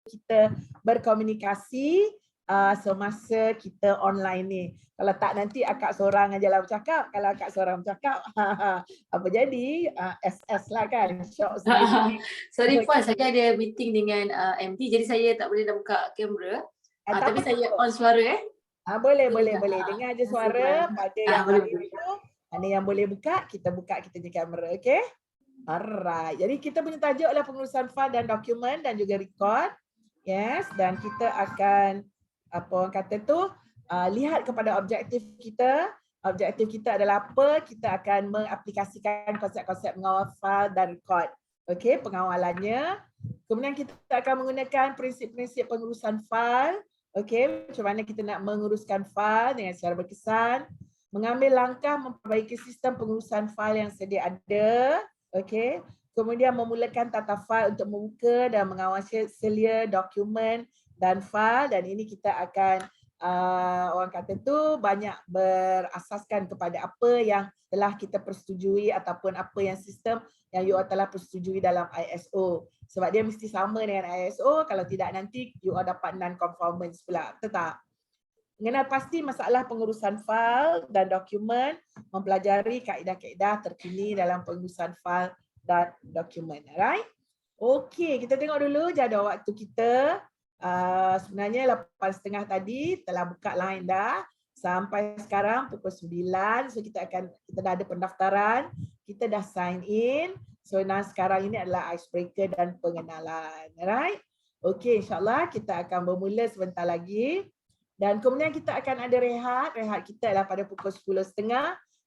kita berkomunikasi semasa kita online ni. Kalau tak nanti akak seorang aja lah bercakap. Kalau akak seorang bercakap, apa jadi? SS lah kan. Syok sendiri. Sorry Puan, saya ada meeting dengan MD, jadi saya tak boleh nak buka kamera. Tapi saya on suara boleh. Dengar je suara pada yang lain tu. Mana yang boleh buka, kita je kamera. Okay? Alright. Jadi kita punya tajuk adalah pengurusan file dan dokumen dan juga record. Yes. Dan kita akan apa orang kata tu, lihat kepada objektif kita. Objektif kita adalah apa? Kita akan mengaplikasikan konsep-konsep mengawal file dan record. Okey, pengawalannya. Kemudian kita akan menggunakan prinsip-prinsip pengurusan file. Okey, macam mana kita nak menguruskan file dengan secara berkesan. Mengambil langkah memperbaiki sistem pengurusan file yang sedia ada. Okey. Kemudian memulakan tata file untuk membuka dan mengawasi selia dokumen dan file, dan ini kita akan orang kata tu banyak berasaskan kepada apa yang telah kita persetujui ataupun apa yang sistem yang you all telah persetujui dalam ISO. Sebab dia mesti sama dengan ISO, kalau tidak nanti you all dapat non-conformance pula. Betul tak? Mengenal pasti masalah pengurusan file dan dokumen, mempelajari kaedah-kaedah terkini dalam pengurusan file dan dokumen. Alright? Okey, kita tengok dulu jadual waktu kita. Sebenarnya 8.30 tadi telah buka line dah. Sampai sekarang pukul 9. So kita dah ada pendaftaran. Kita dah sign in. So sekarang ini adalah icebreaker dan pengenalan. Alright? Okey, insyaAllah kita akan bermula sebentar lagi. Dan kemudian kita akan ada rehat. Rehat kita adalah pada pukul 10.30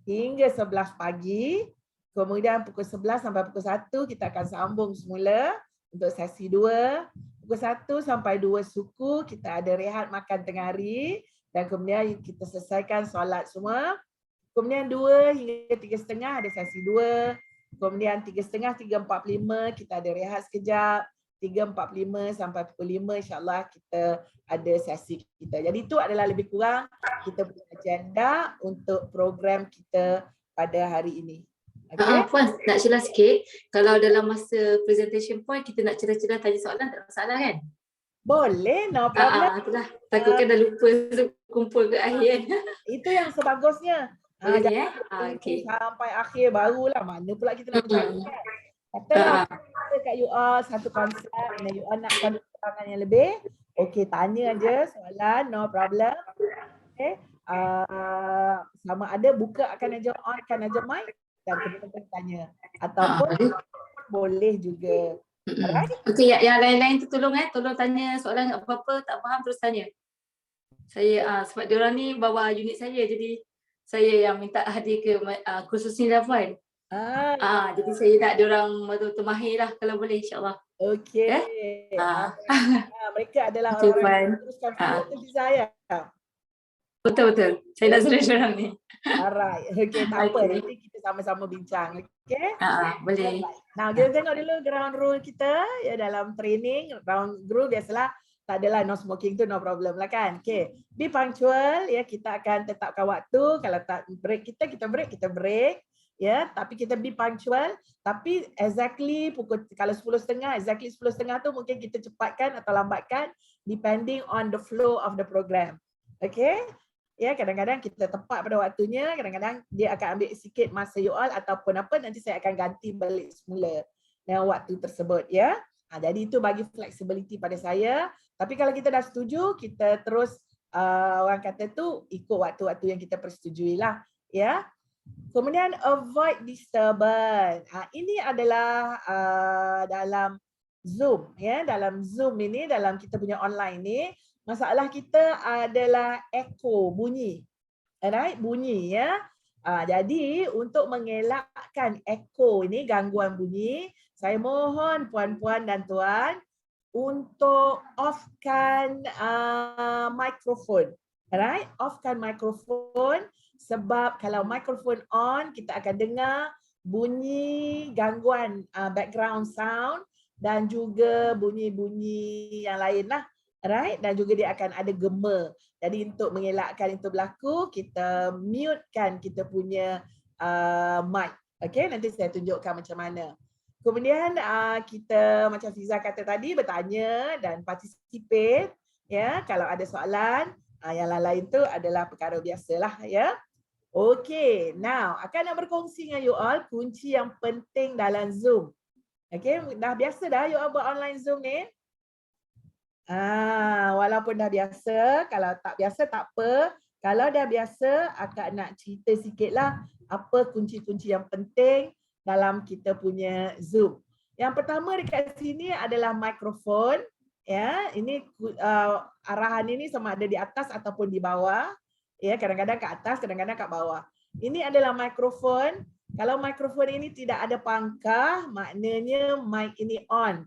hingga 11 pagi. Kemudian pukul 11 sampai pukul 1 kita akan sambung semula untuk sesi 2. Pukul 1 sampai 2 suku kita ada rehat makan tengah hari. Dan kemudian kita selesaikan solat semua. Kemudian 2 hingga 3.30 ada sesi 2. Kemudian 3.30, 3.45 kita ada rehat sekejap. 3.45 sampai pukul 5 insyaAllah kita ada sesi kita. Jadi itu adalah lebih kurang kita punya agenda untuk program kita pada hari ini. Okay. Puan, nak celah sikit. Kalau dalam masa presentation point kita nak celah-celah tanya soalan, tak masalah kan? Boleh, no problem. Itulah. Takutkan dah lupa kumpul ke akhir. Itu yang sebagusnya. Boleh okay. Sampai akhir barulah. Mana pula kita nak bercakap. Katalah kita kat you all satu konsep dan you all nak keterangan yang lebih. Okey, tanya aja soalan, no problem. Okay. Sama ada buka akan aja on akan aja mic dan kita tanya ataupun boleh juga. Alright? Okey, yang lain-lain tu tolong tanya soalan apa-apa tak faham terus tanya. Saya sebab diorang ni bawa unit saya, jadi saya yang minta hadir ke kursus ni lah Puan. Jadi saya nak diorang betul-betul mahir lah kalau boleh insyaAllah. Okey. Mereka adalah orang yang teruskan video saya. Betul-betul. Saya nak suruh diorang ni. Alright. Okey, tak apa. Nanti kita sama-sama bincang. Okey? Boleh. Nah, kita tengok dulu ground rule kita ya dalam training. Ground rule biasalah tak adalah no smoking tu no problem lah kan. Okey. Be punctual ya, kita akan tetapkan waktu. Kalau tak break kita break. Ya, tapi kita be punctual. Tapi exactly pukul kalau 10.30 exactly 10.30 tu mungkin kita cepatkan atau lambatkan depending on the flow of the program. Okey? Ya, kadang-kadang kita tepat pada waktunya, kadang-kadang dia akan ambil sikit masa you all ataupun apa, nanti saya akan ganti balik semula dengan waktu tersebut ya. Jadi itu bagi flexibility pada saya. Tapi kalau kita dah setuju, kita terus orang kata tu ikut waktu-waktu yang kita persetujui lah ya. Kemudian avoid disturbance. Ini adalah dalam Zoom ya, dalam Zoom ini, dalam kita punya online ni. Masalah kita adalah echo, bunyi. Alright, bunyi ya. Jadi untuk mengelakkan echo ini, gangguan bunyi, saya mohon puan-puan dan tuan untuk offkan mikrofon. Alright, offkan mikrofon sebab kalau mikrofon on kita akan dengar bunyi gangguan background sound dan juga bunyi-bunyi yang lain lah. Right, dan juga dia akan ada gema. Jadi untuk mengelakkan itu berlaku, kita mute kan kita punya mic. Okay, nanti saya tunjukkan macam mana. Kemudian kita macam Fiza kata tadi bertanya dan participate ya. Kalau ada soalan, yang lain-lain tu adalah perkara biasalah ya. Okay, now akan nak berkongsi dengan you all kunci yang penting dalam Zoom. Okay, dah biasa dah you all buat online Zoom ni? Walaupun dah biasa, kalau tak biasa tak apa. Kalau dah biasa, akak nak cerita sikitlah apa kunci-kunci yang penting dalam kita punya Zoom. Yang pertama dekat sini adalah mikrofon. Ya, ini arahan ini sama ada di atas ataupun di bawah. Ya, kadang-kadang kat atas, kadang-kadang kat bawah. Ini adalah mikrofon. Kalau mikrofon ini tidak ada pangkah, maknanya mic ini on.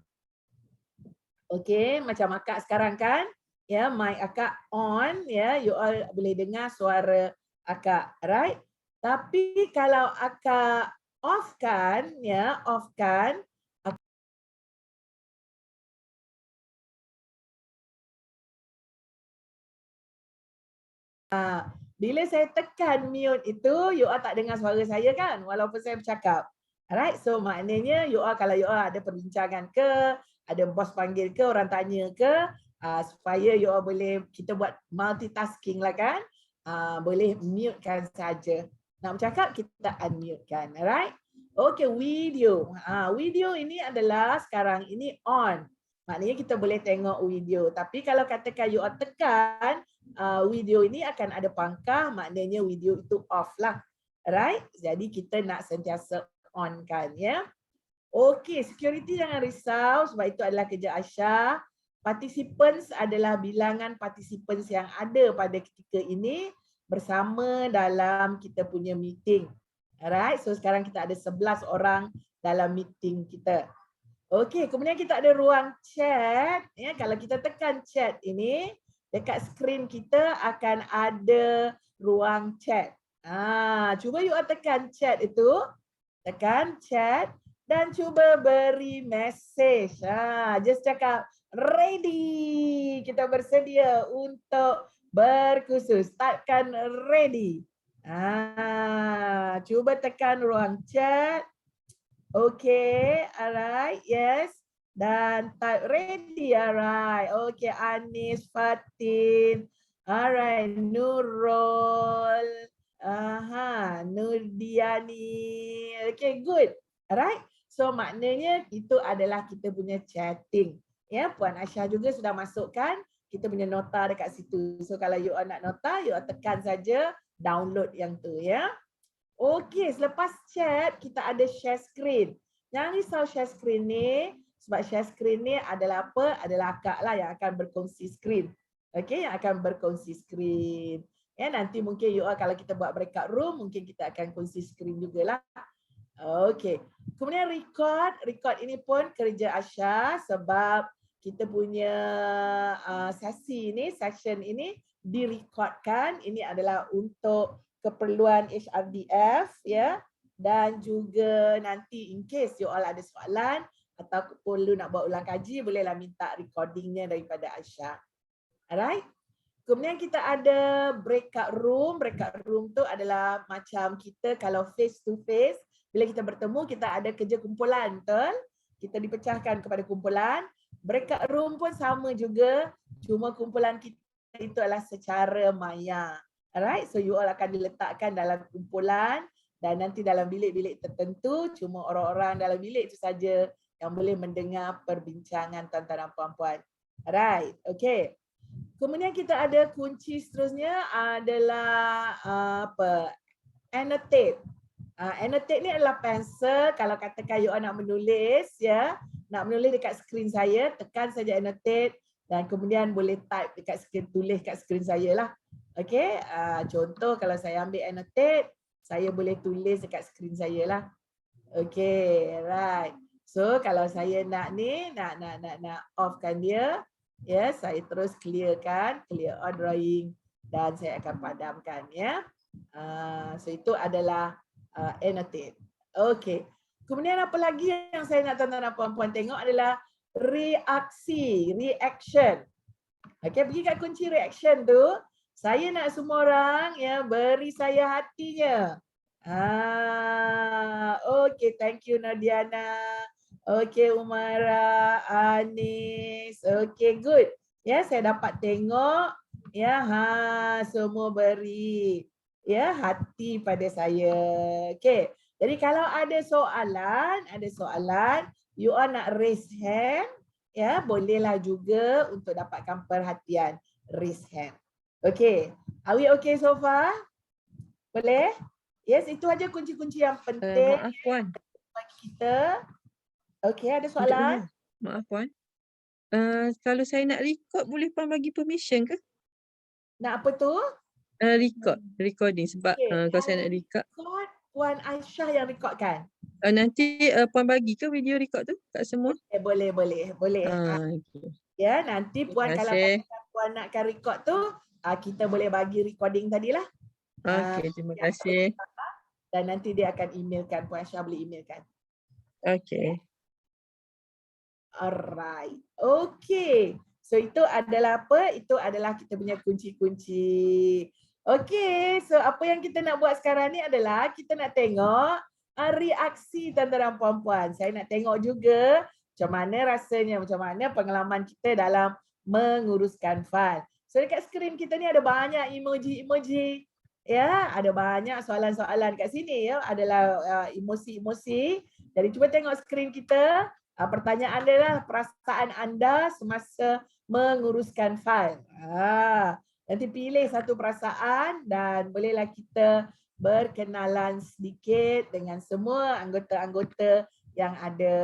Okey, macam akak sekarang kan? Ya, mic akak on ya, you all boleh dengar suara akak, right? Tapi kalau akak off kan, ya, off kan, bila saya tekan mute itu, you all tak dengar suara saya kan, walaupun saya bercakap. Alright, so maknanya you all kalau you all ada perbincangan ke, ada bos panggil ke, orang tanya ke, supaya you all boleh, kita buat multitasking lah kan, boleh mute kan saja. Nak bercakap, kita unmute kan, alright? Okay, video. Video ini adalah sekarang ini on. Maknanya kita boleh tengok video. Tapi kalau katakan you all tekan, video ini akan ada pangkah, maknanya video itu off lah. Right? Jadi kita nak sentiasa on kan ya. Okey, security jangan risau sebab itu adalah kerja Aisyah. Participants adalah bilangan participants yang ada pada ketika ini bersama dalam kita punya meeting. Alright, so sekarang kita ada 11 orang dalam meeting kita. Okey, kemudian kita ada ruang chat. Ya, kalau kita tekan chat ini, dekat skrin kita akan ada ruang chat. Cuba you tekan chat itu. Tekan chat dan cuba beri message. Just cakap ready. Kita bersedia untuk berkursus. Typekan ready. Cuba tekan ruang chat. Okay, alright, yes. Dan type ready, alright. Okay, Anis, Fatin, alright, Nurul, Nurdiani. Okay, good. Alright. So maknanya itu adalah kita punya chatting. Ya, Puan Aisyah juga sudah masukkan kita punya nota dekat situ. So kalau you nak nota, you tekan saja download yang tu ya. Okey, selepas chat kita ada share screen. Jangan risau share screen ni sebab share screen ni adalah apa? Adalah akak lah yang akan berkongsi screen. Okey, yang akan berkongsi screen. Ya, nanti mungkin you all kalau kita buat breakout room mungkin kita akan kongsi screen jugalah. Okey. Kemudian record ini pun kerja Aisyah sebab kita punya session ini direkodkan. Ini adalah untuk keperluan HRDF ya, dan juga nanti in case you all ada soalan atau perlu nak buat ulang kaji, bolehlah minta recordingnya daripada Aisyah. Alright. Kemudian kita ada breakout room. Breakout room tu adalah macam kita kalau face to face, bila kita bertemu kita ada kerja kumpulan, betul? Kita dipecahkan kepada kumpulan. Breakout room pun sama juga, cuma kumpulan kita itu adalah secara maya. Alright, so you all akan diletakkan dalam kumpulan dan nanti dalam bilik-bilik tertentu cuma orang-orang dalam bilik itu saja yang boleh mendengar perbincangan tuan-tuan dan puan-puan. Alright, okay. Kemudian kita ada kunci seterusnya adalah annotate. Annotate ni adalah pensel. Kalau katakan you all nak menulis ya, nak menulis dekat skrin saya, tekan saja annotate dan kemudian boleh type dekat skrin, tulis kat skrin saya lah. Okey, contoh kalau saya ambil annotate, saya boleh tulis dekat skrin saya lah. Okey, right. So kalau saya nak ni, nak offkan dia, ya, saya terus clearkan, clear all drawing dan saya akan padamkan ya. So itu adalah annotate. Okey. Kemudian apa lagi yang saya nak tuan-tuan dan puan-puan tengok adalah reaction. Okey, pergi kat kunci reaction tu. Saya nak semua orang ya beri saya hatinya. Okey, thank you Nadiana. Okey, Umaira, Anis. Okey, good. Ya, saya dapat tengok. Ya, semua beri hati pada saya. Okey. Jadi kalau ada soalan, you all nak raise hand, ya, bolehlah juga untuk dapatkan perhatian. Raise hand. Okey. Are we okay so far? Boleh? Yes, itu aja kunci-kunci yang penting Maaf Puan. bagi kita. Okey, ada Tidak soalan? dengar. Maaf Puan. Kalau saya nak record, boleh Puan bagi permission ke? Nak apa tu? Recording sebab Okey. kalau saya nak record. Puan Aisyah yang record kan? Nanti Puan bagi ke video record tu kat semua? Boleh. Okay. Ya, nanti Puan Terima kalau kasih. katakan Puan nakkan record tu, kita boleh bagi recording tadilah. Okey, terima kasih. Dan nanti dia akan emailkan, Puan Aisyah boleh emailkan. Okey. Alright. Okay. So itu adalah apa? Itu adalah kita punya kunci-kunci. Okay. So apa yang kita nak buat sekarang ni adalah kita nak tengok reaksi tuan-tuan dan puan-puan. Saya nak tengok juga macam mana rasanya, macam mana pengalaman kita dalam menguruskan fail. So dekat skrin kita ni ada banyak emoji-emoji. Ya, ada banyak soalan-soalan kat sini ya. Adalah emosi-emosi. Jadi cuba tengok skrin kita. Pertanyaan adalah perasaan anda semasa menguruskan fail. Nanti pilih satu perasaan dan bolehlah kita berkenalan sedikit dengan semua anggota-anggota yang ada.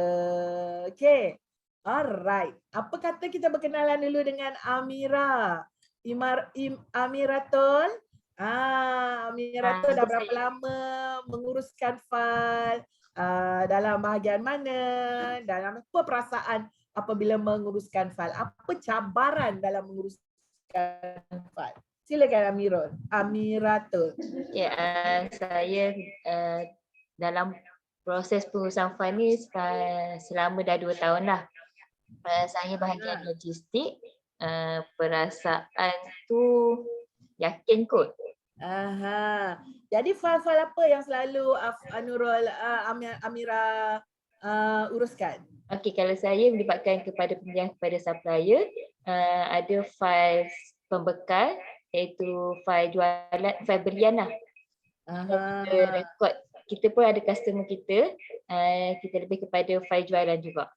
Okay. Alright. Apa kata kita berkenalan dulu dengan Amira? Amiratul? Amiratul dah berapa lama menguruskan fail? Dalam bahagian mana, dalam apa perasaan apabila menguruskan fail, apa cabaran dalam menguruskan fail. Silakan Amiratul. Ya, saya dalam proses pengurusan fail ni selama dah 2 tahun dah. Saya bahagian logistik, perasaan tu yakin kot. Jadi fail-fail apa yang selalu Amira uruskan? Okey, kalau saya melibatkan kepada pembelian kepada supplier, ada fail pembekal iaitu fail jualan, fail belian lah. Kita rekod, kita pun ada customer kita, kita lebih kepada fail jualan juga.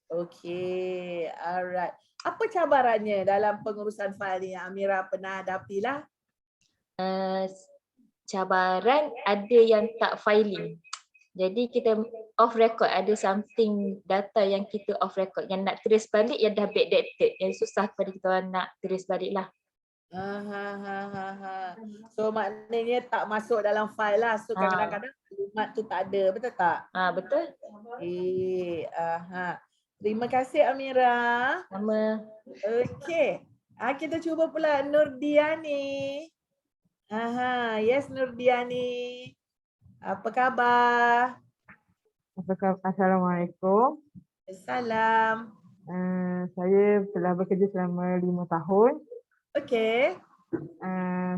Okey, alright. Apa cabarannya dalam pengurusan fail ni yang Amira pernah hadapi lah? Cabaran ada yang tak filing. Jadi kita off record, ada something data yang kita off record, yang nak trace balik yang dah backdated, yang susah kepada kita orang nak trace balik lah. So maknanya tak masuk dalam file lah. So kadang-kadang maklumat tu tak ada, betul tak? Betul. Terima kasih Amira. Sama. Okey. Kita cuba pula Nurdiani. Yes Nurdiani. Apa khabar? Assalamualaikum. Assalam. Saya telah bekerja selama 5 tahun. Okey.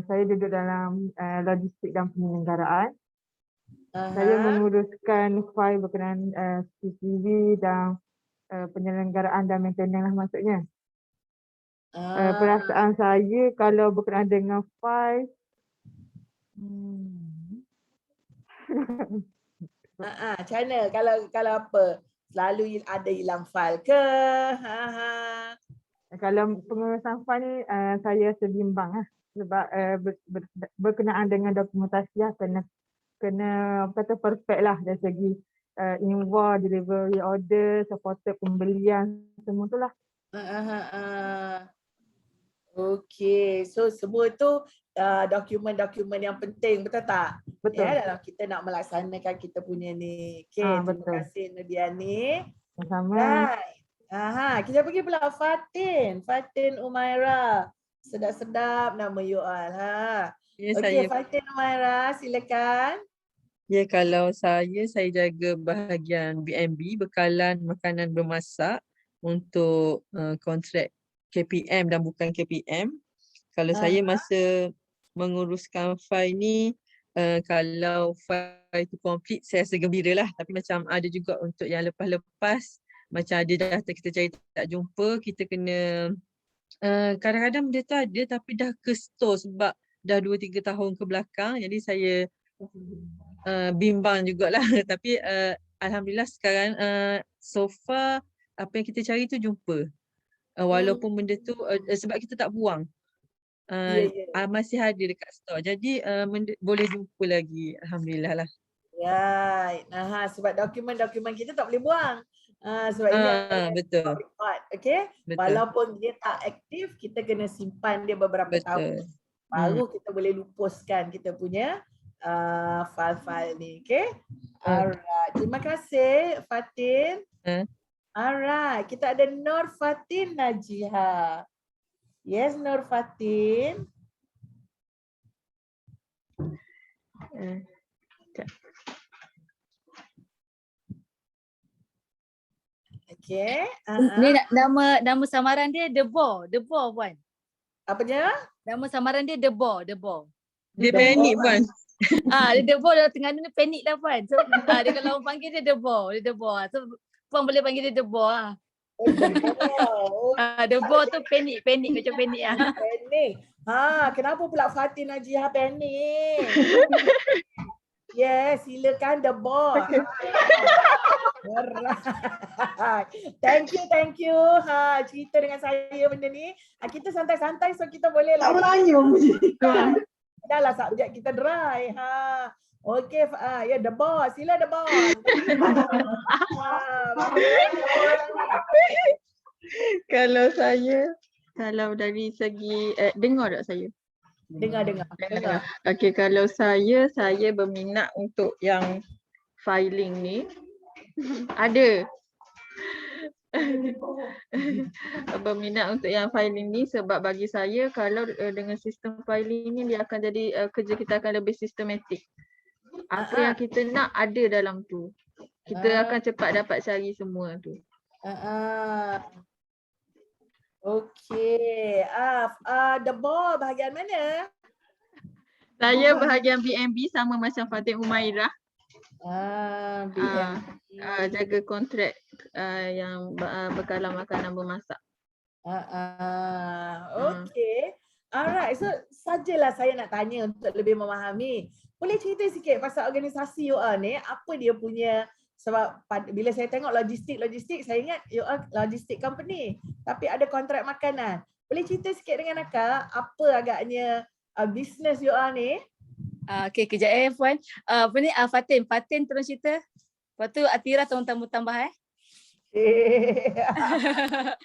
Saya duduk dalam logistik dan penyelenggaraan. Saya menguruskan fail berkenaan CCTV dan penyelenggaraan dan maintenance lah maksudnya. Perasaan saya kalau berkenaan dengan fail, macam mana kalau apa? Selalu ada hilang fail ke? Kalau pengurusan fail ni saya sebimbang lah. Sebab berkenaan dengan dokumentasi lah, kena kata perfect lah dari segi invoice, delivery order, supported pembelian, semua tu lah. Okey, so semua tu dokumen-dokumen yang penting, betul tak? Betul. Ya, dalam kita nak melaksanakan kita punya ni. Okey, terima kasih Nurdiani. Sama. Kita pergi pula Fatin Umaira. Sedap-sedap nama you all. Ya, Okey, Fatin Umaira, silakan. Ya, kalau saya jaga bahagian B&B, bekalan makanan bermasak untuk kontrak KPM dan bukan KPM. Kalau saya masa menguruskan fail ni, kalau file tu complete saya rasa gembira lah. Tapi macam ada juga untuk yang lepas-lepas macam ada data kita cari tak jumpa, kita kena kadang-kadang benda tu ada tapi dah ke store sebab dah 2-3 tahun ke belakang. Jadi saya bimbang jugalah. Tapi alhamdulillah sekarang so far apa yang kita cari tu jumpa. Walaupun benda tu sebab kita tak buang. Ya, ya. Masih ada dekat store. Jadi boleh jumpa lagi. Alhamdulillah lah. Right. Sebab dokumen-dokumen kita tak boleh buang. Sebab ini adalah Betul. public part. Okay. Betul. Walaupun dia tak aktif, kita kena simpan dia beberapa tahun. Betul. Baru kita boleh lupuskan kita punya file-file ni. Okay. Alright. Terima kasih Fatin. Alright. Kita ada Nur Fatin Najiha. Yes, Nur Fatin. Okay. Ni nama samaran dia The Boar Puan. Apa dia? Nama samaran dia The Boar. Dia panik Puan. Dia The Boar dalam Terengganu ni panik dah Puan. So dia kalau orang panggil dia The Boar. So Puan boleh panggil dia The Boar. The Boar tu panik macam panik ah. Panik. Kenapa pula Fatin Najiha panik? Yes, silakan The Boar. Alright. Thank you. Cerita dengan saya benda ni. Kita santai-santai so kita boleh lah. Dah lah subjek kita dry. Okey, ya The Boar. Sila The Boar. Kalau dari segi dengar tak saya? Dengar. Okey, kalau saya berminat untuk yang filing ni. Ada. Berminat untuk yang filing ni sebab bagi saya kalau dengan sistem filing ni dia akan jadi kerja kita akan lebih sistematik. Apa yang kita nak ada dalam tu. Kita akan cepat dapat cari semua tu. Okey. The Boar bahagian mana? Saya bahagian BNB sama macam Fatin Umairah. Jaga kontrak yang bekalan makanan bermasak. Okey. Alright. So sajalah saya nak tanya untuk lebih memahami. Boleh cerita sikit pasal organisasi you all ni, apa dia punya, sebab bila saya tengok logistik, saya ingat you all logistik company. Tapi ada kontrak makanan. Boleh cerita sikit dengan Akak, apa agaknya bisnes you all ni? Okey, kejap Puan. Apa ni Fatin terus cerita. Lepas tu Atira tolong tambah.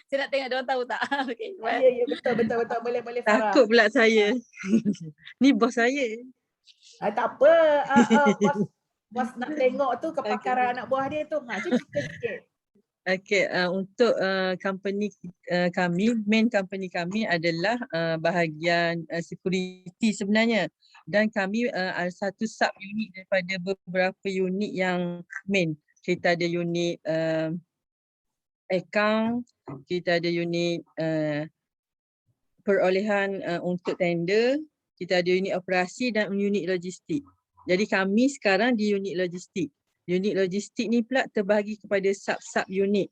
Saya nak tengok dia orang tahu tak. Okey. Ya, betul. Boleh Farah. Takut pula saya. Ni bos saya. Tak apa. Bos nak tengok tu kepakaran anak buah dia tu. Cerita sikit. Okey, untuk company kami, main company kami adalah bahagian security sebenarnya. Dan kami satu sub unit daripada beberapa unit yang main. Kita ada unit account, kita ada unit perolehan untuk tender, kita ada unit operasi dan unit logistik. Jadi kami sekarang di unit logistik. Unit logistik ni pula terbahagi kepada sub-sub unit.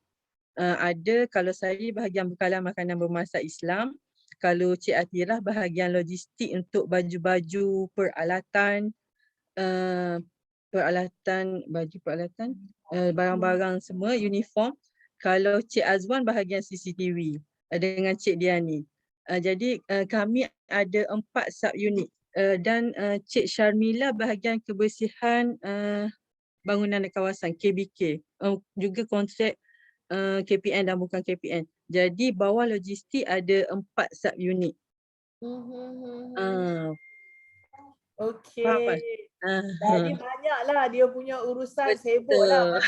Ada kalau saya bahagian bekalan makanan bermasak Islam, kalau Cik Atirah bahagian logistik untuk baju-baju peralatan, barang-barang semua, uniform. Kalau Cik Azwan bahagian CCTV dengan Cik Diani. Jadi kami ada 4 sub unit dan Cik Sharmila bahagian kebersihan bangunan dan kawasan KBK, juga kontrak KPN dan bukan KPN. Jadi bawah logistik ada 4 sub unit. Okey. Jadi banyaklah dia punya urusan, sibuklah.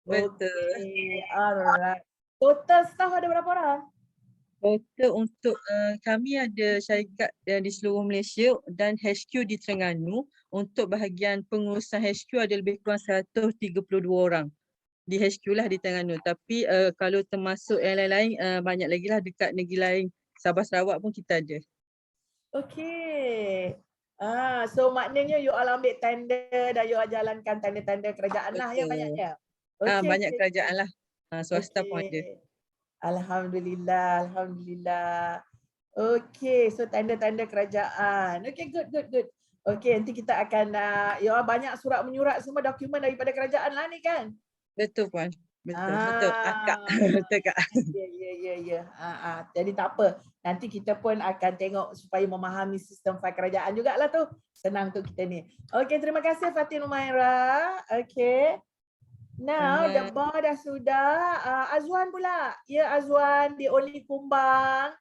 Betul. Okay. Alright. Total staff ada berapa orang? Total untuk kami ada syarikat di seluruh Malaysia dan HQ di Terengganu. Untuk bahagian pengurusan HQ ada lebih kurang 132 orang. Di HQ lah di Terengganu. Tapi kalau termasuk yang lain-lain banyak lagi lah dekat negeri lain. Sabah Sarawak pun kita ada. Okey. So maknanya you all ambil tender dan you all jalankan tender-tender kerajaan lah yang Betul. banyaknya. Banyak kerajaan lah. Swasta pun ada. Alhamdulillah, alhamdulillah. Okay, so tanda-tanda kerajaan. Okay, good. Okay, nanti kita akan, you all banyak surat menyurat semua dokumen daripada kerajaan lah ni kan? Betul Puan. Betul. Kak. Betul Kak. Ya. Jadi tak apa. Nanti kita pun akan tengok supaya memahami sistem fail kerajaan jugalah tu. Senang untuk kita ni. Okay, terima kasih Fatin Umaira. Okay. Now, the bar dah sudah. Azwan pula. Ya, Azwan, the only kumbang.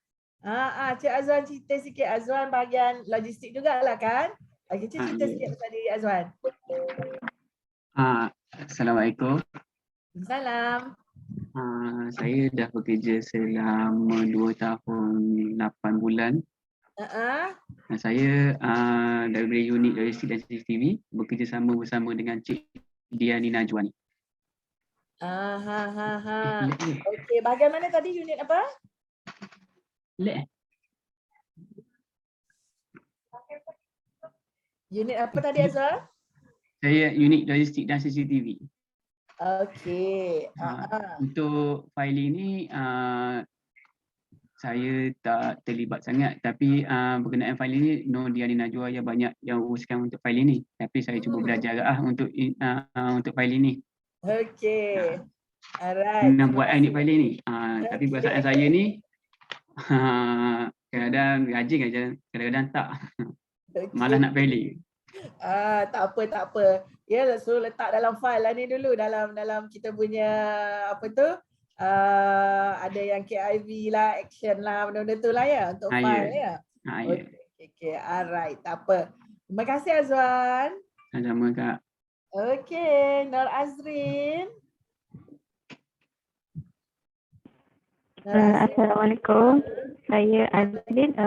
Cik Azwan cerita sikit. Azwan bahagian logistik jugalah kan? Okay, cerita sikit pasal diri Azwan. Assalamualaikum. Salam. Saya dah bekerja selama 2 tahun 8 bulan. Saya dari unit logistik dan CCTV bekerja sama bersama dengan Cik Diani Najwa ni. Okey, bahagian mana tadi unit apa? Unit apa tadi Azwar? Saya unit logistik dan CCTV. Okey. Untuk filing ni saya tak terlibat sangat, tapi berkenaan filing ni Nur Diani Najwa yang banyak yang uruskan untuk filing ni. Tapi saya cuba belajar untuk filing ni. Okey. Alright. Nak buat unit filing ni. Tapi perasaan saya ni kadang-kadang rajin aja, kadang-kadang tak. Malah nak filing. Tak apa. Ya, so letak dalam file lah ni dulu dalam kita punya apa tu? Ada yang KIV lah, action lah, benda-benda tu lah ya untuk file ya. Okay. Alright, tak apa. Terima kasih Azwan. Sama Kak. Okay, Nur Azrin. Assalamualaikum. Saya Azrin,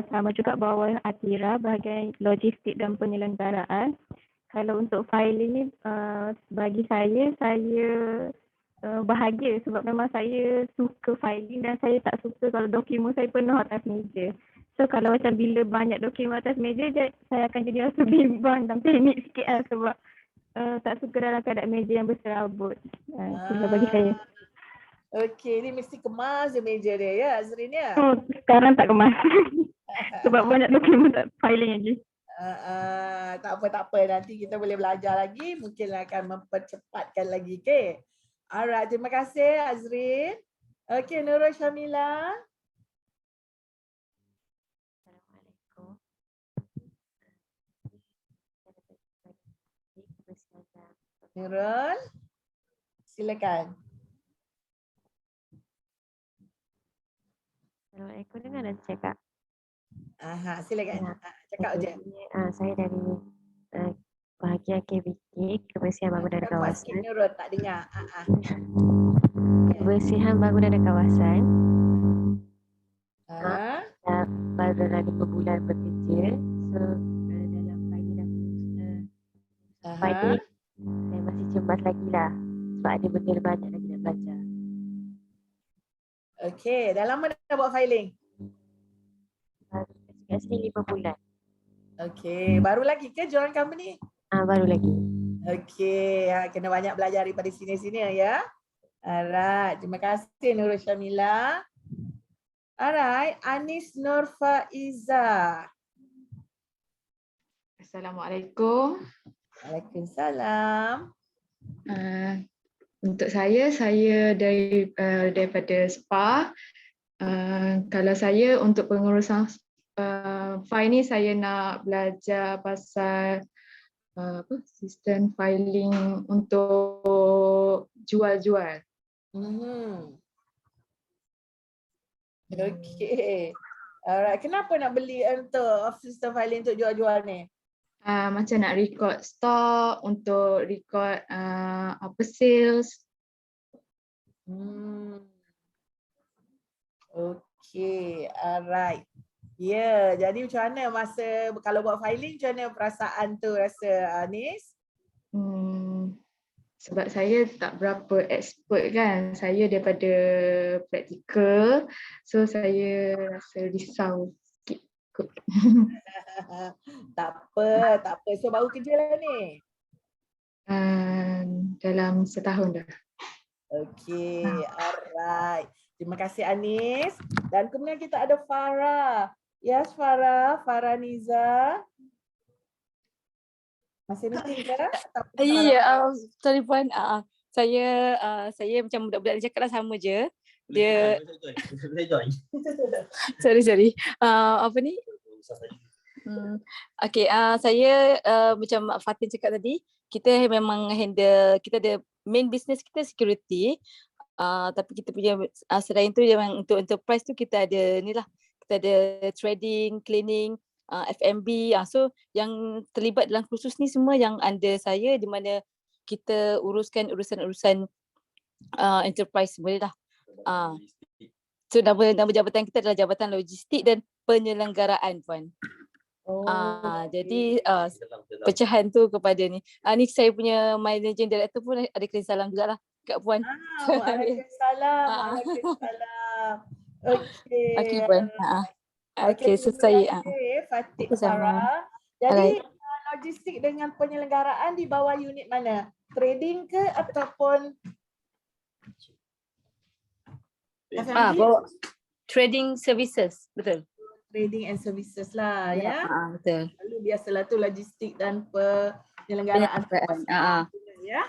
sama juga bawah Atira bahagian logistik dan penyelenggaraan. Kalau untuk filing ni bagi saya bahagia sebab memang saya suka filing dan saya tak suka kalau dokumen saya penuh atas meja. So kalau macam bila banyak dokumen atas meja, saya akan jadi rasa bimbang dan panik sikit lah sebab tak suka dalam keadaan meja yang berserabut. Itu bagi saya. Okey, ni mesti kemas je meja dia ya Azrin ya? Sekarang tak kemas. Sebab banyak dokumen tak filing lagi. Tak apa. Nanti kita boleh belajar lagi. Mungkin akan mempercepatkan lagi. Okay. Alright, terima kasih Azrin. Okay, Nurul Syamila. Nurul, silakan. Assalamualaikum, dengar dan cakap. Silakan. Cakap je. Saya dari bahagian KBK, Kebersihan Bangunan dan Kawasan. Nurul tak dengar. Kebersihan Bangunan dan Kawasan. Baru lagi berbulan bekerja. So dalam filing saya masih cemas lagi lah. Sebab ada benda banyak lagi nak belajar. Okey, dah lama dah buat filing? Biasanya 5 bulan. Okey, baru lagi ke join company? Baru lagi. Okey, kena banyak belajar daripada sini-sini ya. Alright, terima kasih Nurul Syamila. Alright, Anis Nur Faiza. Assalamualaikum. Waalaikumsalam. Untuk saya daripada SPA. Kalau saya untuk pengurusan file ni saya nak belajar pasal sistem filing untuk jual-jual. Okey. Alright, kenapa nak beli untuk sistem filing untuk jual-jual ni? Macam nak record stock, untuk record sales. Okey, alright. Ya, jadi macam mana kalau buat filing, macam mana perasaan tu rasa Anis? Sebab saya tak berapa expert kan. Saya daripada praktikal. So saya rasa risau sikit. takut. Tak apa. So baru kerja lah ni. Dalam setahun dah. Okay, alright. Terima kasih Anis. Dan kemudian kita ada Farah. Yes, Farah Niza. Masih meeting ke? Ya, sorry Puan. Saya macam budak-budak dia cakap lah sama je. Dia sorry. Apa ni? Okay, saya macam Fatin cakap tadi, kita memang handle, kita ada main business kita security. Tapi kita punya selain tu memang untuk enterprise tu kita ada ni lah, kita ada trading, cleaning, F&B. So yang terlibat dalam kursus ni semua yang under saya, di mana kita uruskan urusan-urusan enterprise boleh lah. So nama jabatan kita adalah Jabatan Logistik dan Penyelenggaraan, Puan. Jadi pecahan tu kepada ni. Ni saya punya managing director pun ada kirim salam jugalah kat Puan. Waalaikumsalam. Okey Puan. Okey, selesai. Fatih Farah. Jadi logistik dengan penyelenggaraan di bawah unit mana? Trading ke ataupun F&B? Trading services, betul. Trading and services lah ya. Betul. Lalu biasalah tu logistik dan penyelenggaraan. Ya.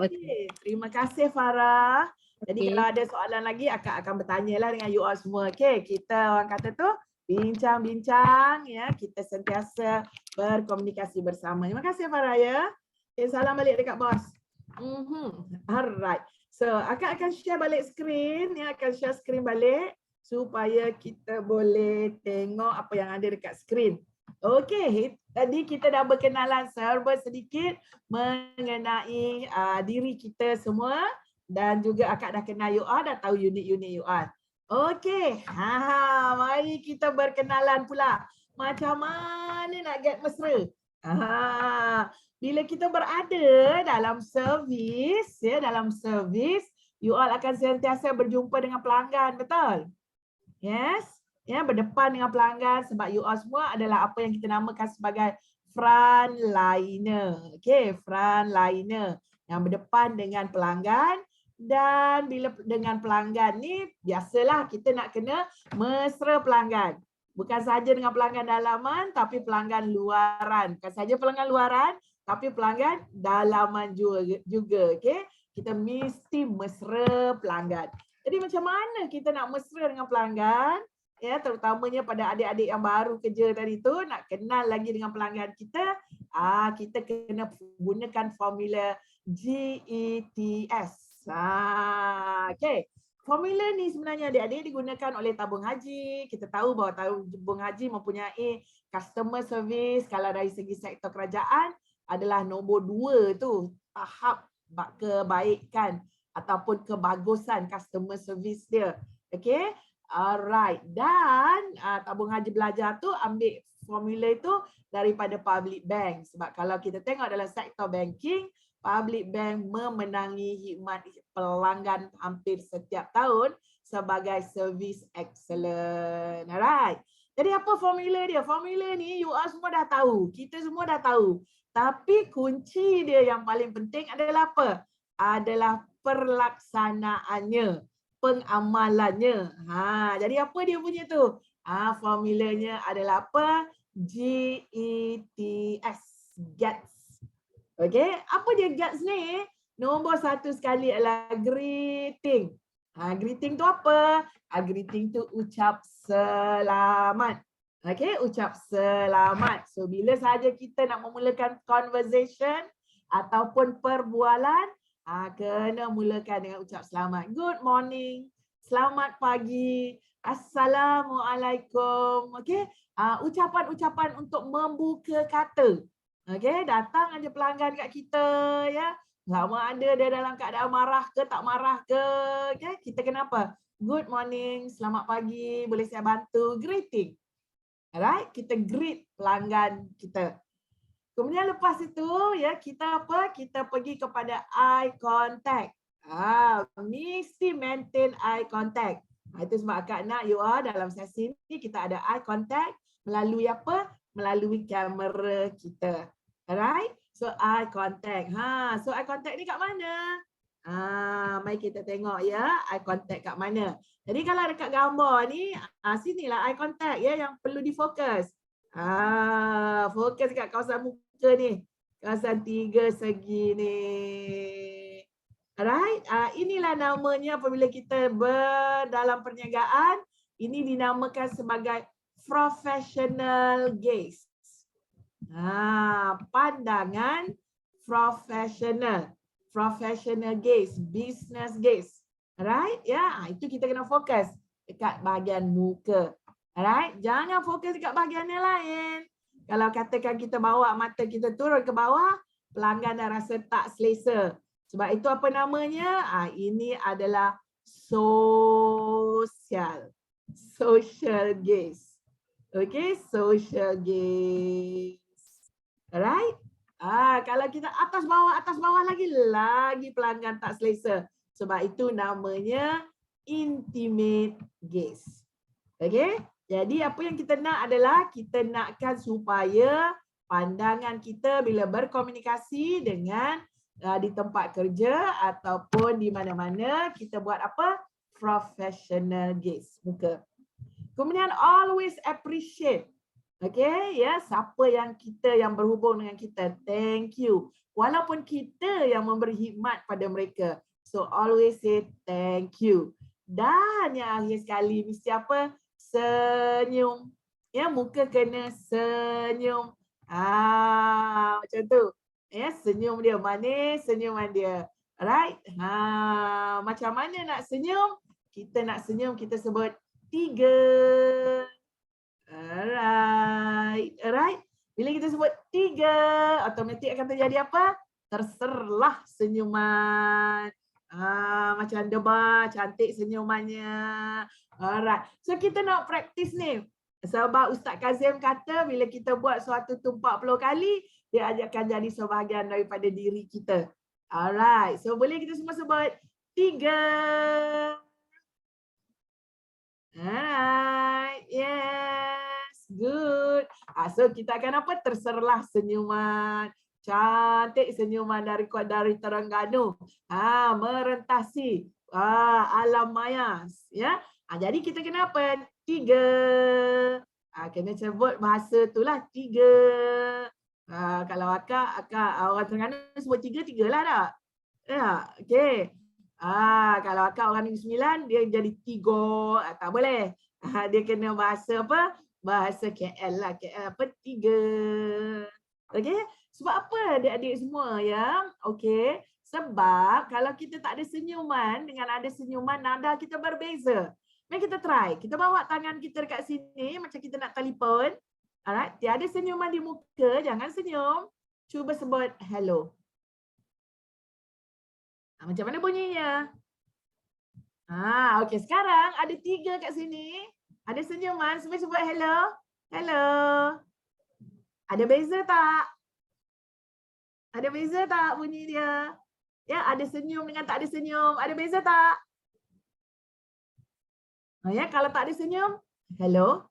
Okey, terima kasih Farah. Jadi kalau ada soalan lagi Akak akan bertanya lah dengan you all semua. Okey, kita orang kata tu bincang-bincang ya, kita sentiasa berkomunikasi bersama. Terima kasih Farah ya. Okay, salam balik dekat bos. Alright. So, Akak akan share balik skrin ya, akan share skrin balik supaya kita boleh tengok apa yang ada dekat skrin. Okey, tadi kita dah berkenalan serba sedikit mengenai diri kita semua dan juga Akak dah kenal you all, dah tahu unit-unit you all. Okey, mari kita berkenalan pula. Macam mana nak get mesra? Bila kita berada dalam servis, ya, you all akan sentiasa berjumpa dengan pelanggan, betul? Yes, ya, berdepan dengan pelanggan sebab you all semua adalah apa yang kita namakan sebagai frontliner. Okey, frontliner yang berdepan dengan pelanggan. Dan bila dengan pelanggan ni, biasalah kita nak kena mesra pelanggan. Bukan saja dengan pelanggan dalaman, tapi pelanggan luaran. Bukan saja pelanggan luaran, tapi pelanggan dalaman juga. Okay? Kita mesti mesra pelanggan. Jadi macam mana kita nak mesra dengan pelanggan? Ya, terutamanya pada adik-adik yang baru kerja tadi tu, nak kenal lagi dengan pelanggan kita, kita kena gunakan formula GETS. Okay. Formula ni sebenarnya adik-adik digunakan oleh tabung haji. Kita tahu bahawa tabung haji mempunyai customer service. Kalau dari segi sektor kerajaan adalah nombor 2 tu, tahap kebaikan ataupun kebagusan customer service dia. Okay. Alright. Dan tabung haji belajar tu ambil formula itu daripada public bank. Sebab kalau kita tengok dalam sektor banking, public bank memenangi khidmat pelanggan hampir setiap tahun sebagai service excellent. Alright. Jadi apa formula dia? Formula ni you all semua dah tahu. Kita semua dah tahu. Tapi kunci dia yang paling penting adalah apa? Adalah perlaksanaannya, pengamalannya. Jadi apa dia punya tu? Formulanya adalah apa? GETS. GETS. Okey, apa dia GETS ni? Nombor 1 sekali adalah greeting. Greeting tu apa? Greeting tu ucap selamat. Okey, ucap selamat. So bila saja kita nak memulakan conversation ataupun perbualan, kena mulakan dengan ucap selamat. Good morning, selamat pagi, assalamualaikum. Okey, ucapan-ucapan untuk membuka kata. Okey, datang aja pelanggan kat kita ya. Sama ada dia dalam keadaan marah ke tak marah ke. Okay? Kita kenapa? Good morning, selamat pagi, boleh saya bantu? Greeting. Alright, kita greet pelanggan kita. Kemudian lepas itu ya, kita apa? Kita pergi kepada eye contact. Mesti maintain eye contact. Itu sebab Akak nak you all dalam sesi ni kita ada eye contact Melalui apa? Melalui kamera kita. Alright? So eye contact. So eye contact ni kat mana? Mari kita tengok ya, eye contact kat mana. Jadi kalau dekat gambar ni, sinilah eye contact ya yang perlu difokus. Fokus kat kawasan muka ni. Kawasan 3 segi ni. Alright? Inilah namanya apabila kita dalam perniagaan, ini dinamakan sebagai professional gaze. Pandangan professional. Professional gaze, business gaze. Alright? Ya, itu kita kena fokus dekat bahagian muka. Alright? Jangan fokus dekat bahagian yang lain. Kalau katakan kita bawa mata kita turun ke bawah, pelanggan dah rasa tak selesa. Sebab itu apa namanya? Ini adalah social gaze. Okay, social gaze. Alright? Kalau kita atas bawah lagi pelanggan tak selesa. Sebab itu namanya intimate gaze. Okay? Jadi apa yang kita nak adalah kita nakkan supaya pandangan kita bila berkomunikasi dengan di tempat kerja ataupun di mana-mana kita buat apa? Professional gaze muka. Kemudian always appreciate. Okay, ya, siapa yang berhubung dengan kita, thank you. Walaupun kita yang memberi khidmat pada mereka. So always say thank you. Dan yang akhir sekali mesti apa? Senyum. Ya, muka kena senyum. Macam tu. Ya, senyum dia manis, senyuman dia. Alright? Macam mana nak senyum? Kita nak senyum, kita sebut 3. Alright. Bila kita sebut 3, automatik akan terjadi apa? Terserlah senyuman. Macam Debar, cantik senyumannya. Alright. So kita nak praktis ni. Sebab Ustaz Kazim kata bila kita buat suatu tu 40 kali, dia akan jadi sebahagian daripada diri kita. Alright. So boleh kita semua sebut 3. Alright. Yes. Good. So kita akan apa? Terserlah senyuman. Cantik senyuman dari Terengganu. Merentasi alam maya. Ya. Jadi kita kena apa? 3. Kena sebut bahasa itulah 3. Kalau akak orang Terengganu sebut 3 lah tak? Ya. Okey. Kalau akak orang Negeri Sembilan, dia jadi 3. Tak boleh. Dia kena bahasa apa? Bahasa KL lah. KL apa? 3. Okey. Sebab apa adik-adik semua ya? Okey. Sebab kalau kita tak ada senyuman, dengan ada senyuman, nada kita berbeza. Mari kita try. Kita bawa tangan kita dekat sini macam kita nak telefon. Alright. Tiada senyuman di muka, jangan senyum. Cuba sebut hello. Macam mana bunyinya? Okey, sekarang ada 3 kat sini. Ada senyuman, semua sebut hello. Hello. Ada beza tak? Ada beza tak bunyi dia? Ya, ada senyum dengan tak ada senyum. Ada beza tak? Ya, kalau tak ada senyum, hello.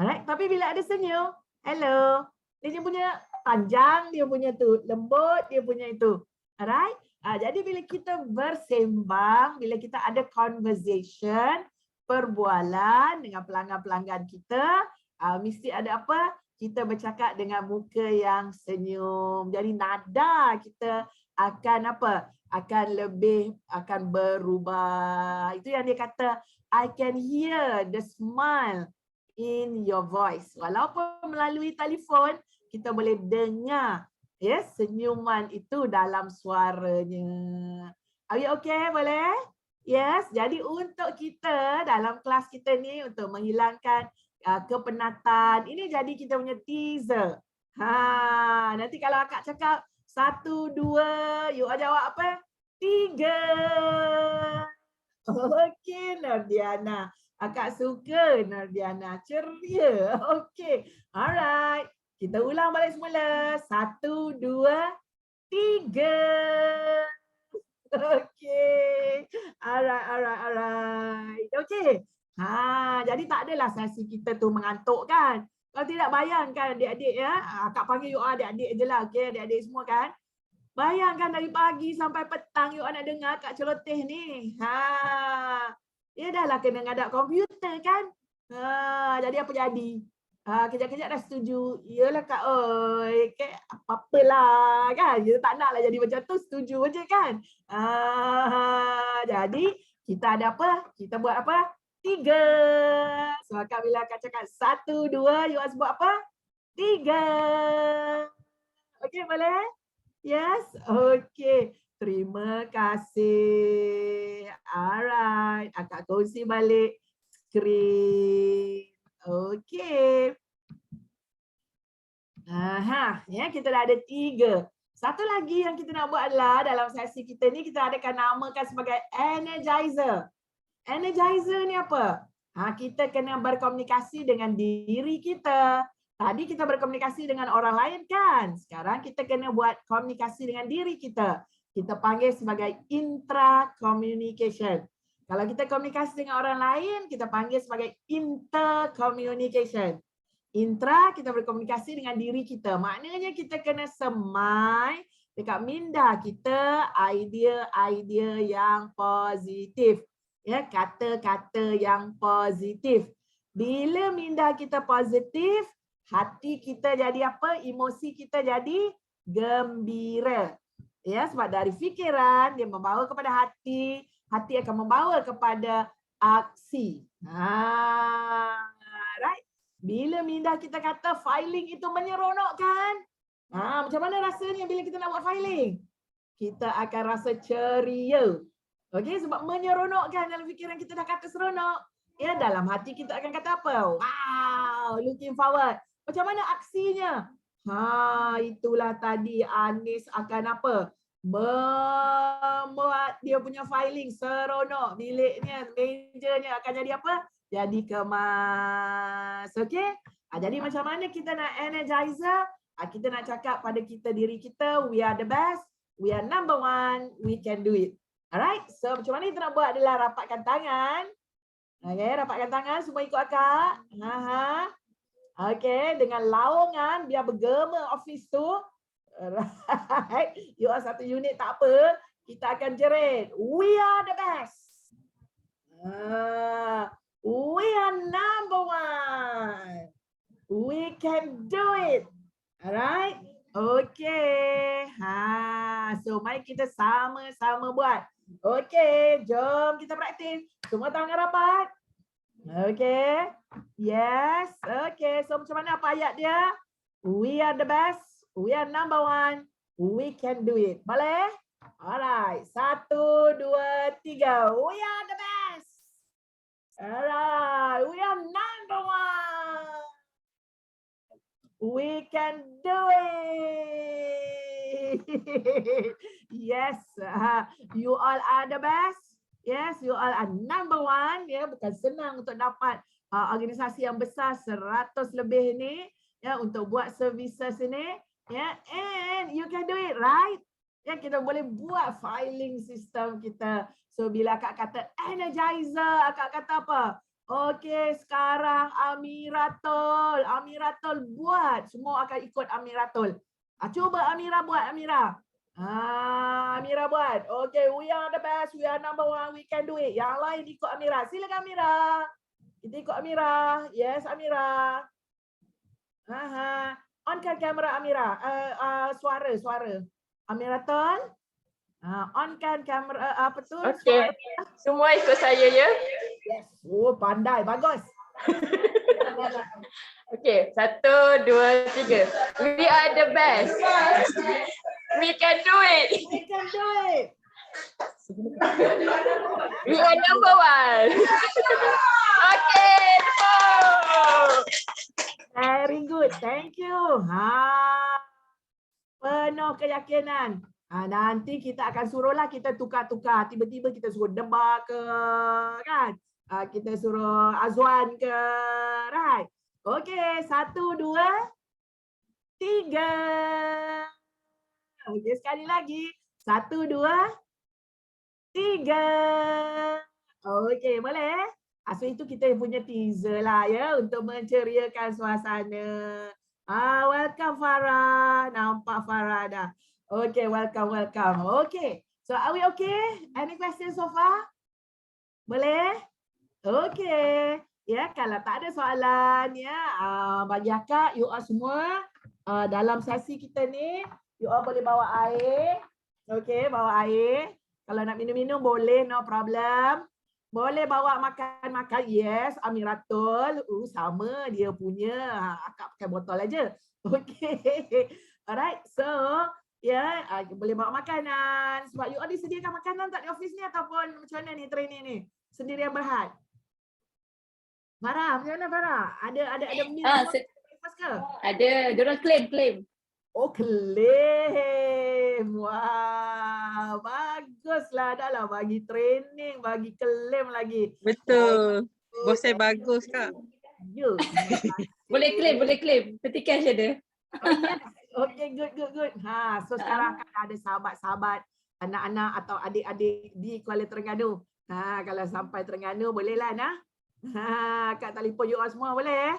Alright, tapi bila ada senyum, hello. Dia punya panjang, dia punya tu lembut, dia punya itu. Alright? Jadi bila kita bersembang, bila kita ada conversation, perbualan dengan pelanggan-pelanggan kita, mesti ada apa? Kita bercakap dengan muka yang senyum. Jadi nada kita akan apa? Akan berubah. Itu yang dia kata, I can hear the smile in your voice. Walaupun melalui telefon, kita boleh dengar senyuman itu dalam suaranya. Are you okay? Boleh? Yes. Jadi untuk kita dalam kelas kita ni untuk menghilangkan kepenatan, ini jadi kita punya teaser. Nanti kalau akak cakap 1, 2, you jawab apa? 3. Okey, Nardiana. Akak suka Nardiana. Ceria. Okey. Alright. Kita ulang balik semula. 1, 2, 3. Okey. Alright. Okey. Jadi tak adalah sesi kita tu mengantuk kan. Kalau tidak bayangkan adik-adik ya. Akak panggil you all adik-adik je lah. Okay, adik-adik semua kan. Bayangkan dari pagi sampai petang you all nak dengar Kak celoteh ni. Ya dah lah kena ngadap komputer kan. Jadi apa jadi? Kejap-kejap dah setuju. Yalah Kak oi, apa-apalah kan. Kita tak naklah jadi macam tu, setuju je kan. Jadi kita ada apa? Kita buat apa? 3. So Kak bila Kak cakap 1, 2, you all buat apa? 3. Okey boleh? Yes, okay. Terima kasih. Alright, akak kongsi balik skrin. Okay. Ya kita dah ada 3. Satu lagi yang kita nak buat adalah dalam sesi kita ni kita adakan namakan sebagai energizer. Energizer ni apa? Kita kena berkomunikasi dengan diri kita. Tadi kita berkomunikasi dengan orang lain kan? Sekarang kita kena buat komunikasi dengan diri kita. Kita panggil sebagai intra-communication. Kalau kita komunikasi dengan orang lain, kita panggil sebagai inter-communication. Intra, kita berkomunikasi dengan diri kita. Maknanya kita kena semai dekat minda kita idea-idea yang positif. Ya, kata-kata yang positif. Bila minda kita positif, hati kita jadi apa? Emosi kita jadi gembira. Ya, sebab dari fikiran dia membawa kepada hati, hati akan membawa kepada aksi. Right? Bila minda kita kata filing itu menyeronokkan. Macam mana rasanya bila kita nak buat filing? Kita akan rasa ceria. Okey, sebab menyeronokkan dalam fikiran kita dah kata seronok. Ya, dalam hati kita akan kata apa? Wow, looking forward. Macam mana aksinya? Itulah tadi Anis akan apa? Membuat dia punya filing seronok. Biliknya, mejanya akan jadi apa? Jadi kemas. Okey? Jadi macam mana kita nak energizer? Kita nak cakap pada kita diri kita, we are the best, we are number one, we can do it. Alright? So macam mana kita nak buat adalah rapatkan tangan. Okay, rapatkan tangan, semua ikut akak. Okay, dengan laungan biar bergema office tu. Right. You are satu unit tak apa. Kita akan jerit. We are the best. We are number one. We can do it. Alright. Okay. So mari kita sama-sama buat. Okay, jom kita praktis. Semua tangan rapat. Okay. Yes. Okay. So macam mana apa ayat dia? We are the best. We are number one. We can do it. Boleh? Alright. 1, 2, 3. We are the best. Alright. We are number one. We can do it. Yes. You all are the best. Yes, you all are number one. Ya, bukan senang untuk dapat organisasi yang besar 100 lebih ni ya untuk buat services ini ya, and you can do it, right? Ya, kita boleh buat filing system kita. So bila akak kata energizer, akak kata apa? Okey, sekarang Amiratul buat. Semua akan ikut Amiratul. Cuba Amira buat, Amira. Amira buat. Okay, we are the best. We are number one. We can do it. Yang lain ikut Amira. Silakan Amira. Kita ikut Amira. Yes, Amira. Onkan kamera Amira. Suara. Amiratul. Onkan kamera. Apa tu? Okay. Semua ikut saya ya. Yes. Oh, pandai. Bagus. Okay, 1, 2, 3. We are the best. We can do it. We can do it. We are number one. Okay. Very good. Thank you. Penuh keyakinan. Nanti kita akan suruhlah kita tukar-tukar. Tiba-tiba kita suruh Debah ke, kan? Kita suruh Azwan ke, right? Okay, 1, 2, 3. Okay, sekali lagi. 1, 2, 3. Okay, boleh? So itu kita punya teaser lah ya untuk menceriakan suasana. Welcome Farah. Nampak Farah dah. Okay, welcome. Okay. So are we okay? Any questions so far? Boleh? Okay. Ya, kalau tak ada soalan ya, bagi akak, you all semua dalam sesi kita ni, you all boleh bawa air. Okay, bawa air. Kalau nak minum-minum boleh, no problem. Boleh bawa makan-makan, yes, Amiratul. Sama dia punya. Akak pakai botol aja. Okay. Alright, so ya, boleh bawa makanan. Sebab you all disediakan makanan tak di office ni ataupun macam mana ni training ni? Sendirian berhad? Farah, macam mana Farah? Ada meal breakfast ke? Ada, diorang claim. Oh, claim. Wah, baguslah. Dah lah bagi training, bagi claim lagi. Betul. Bos saya bagus Kak. Ya. Boleh claim. Peti cash ada. Oh, yes. Okay, good. So sekarang kan ada sahabat-sahabat, anak-anak atau adik-adik di Kuala Terengganu. Kalau sampai Terengganu bolehlah nah. Kak telefon you all semua boleh?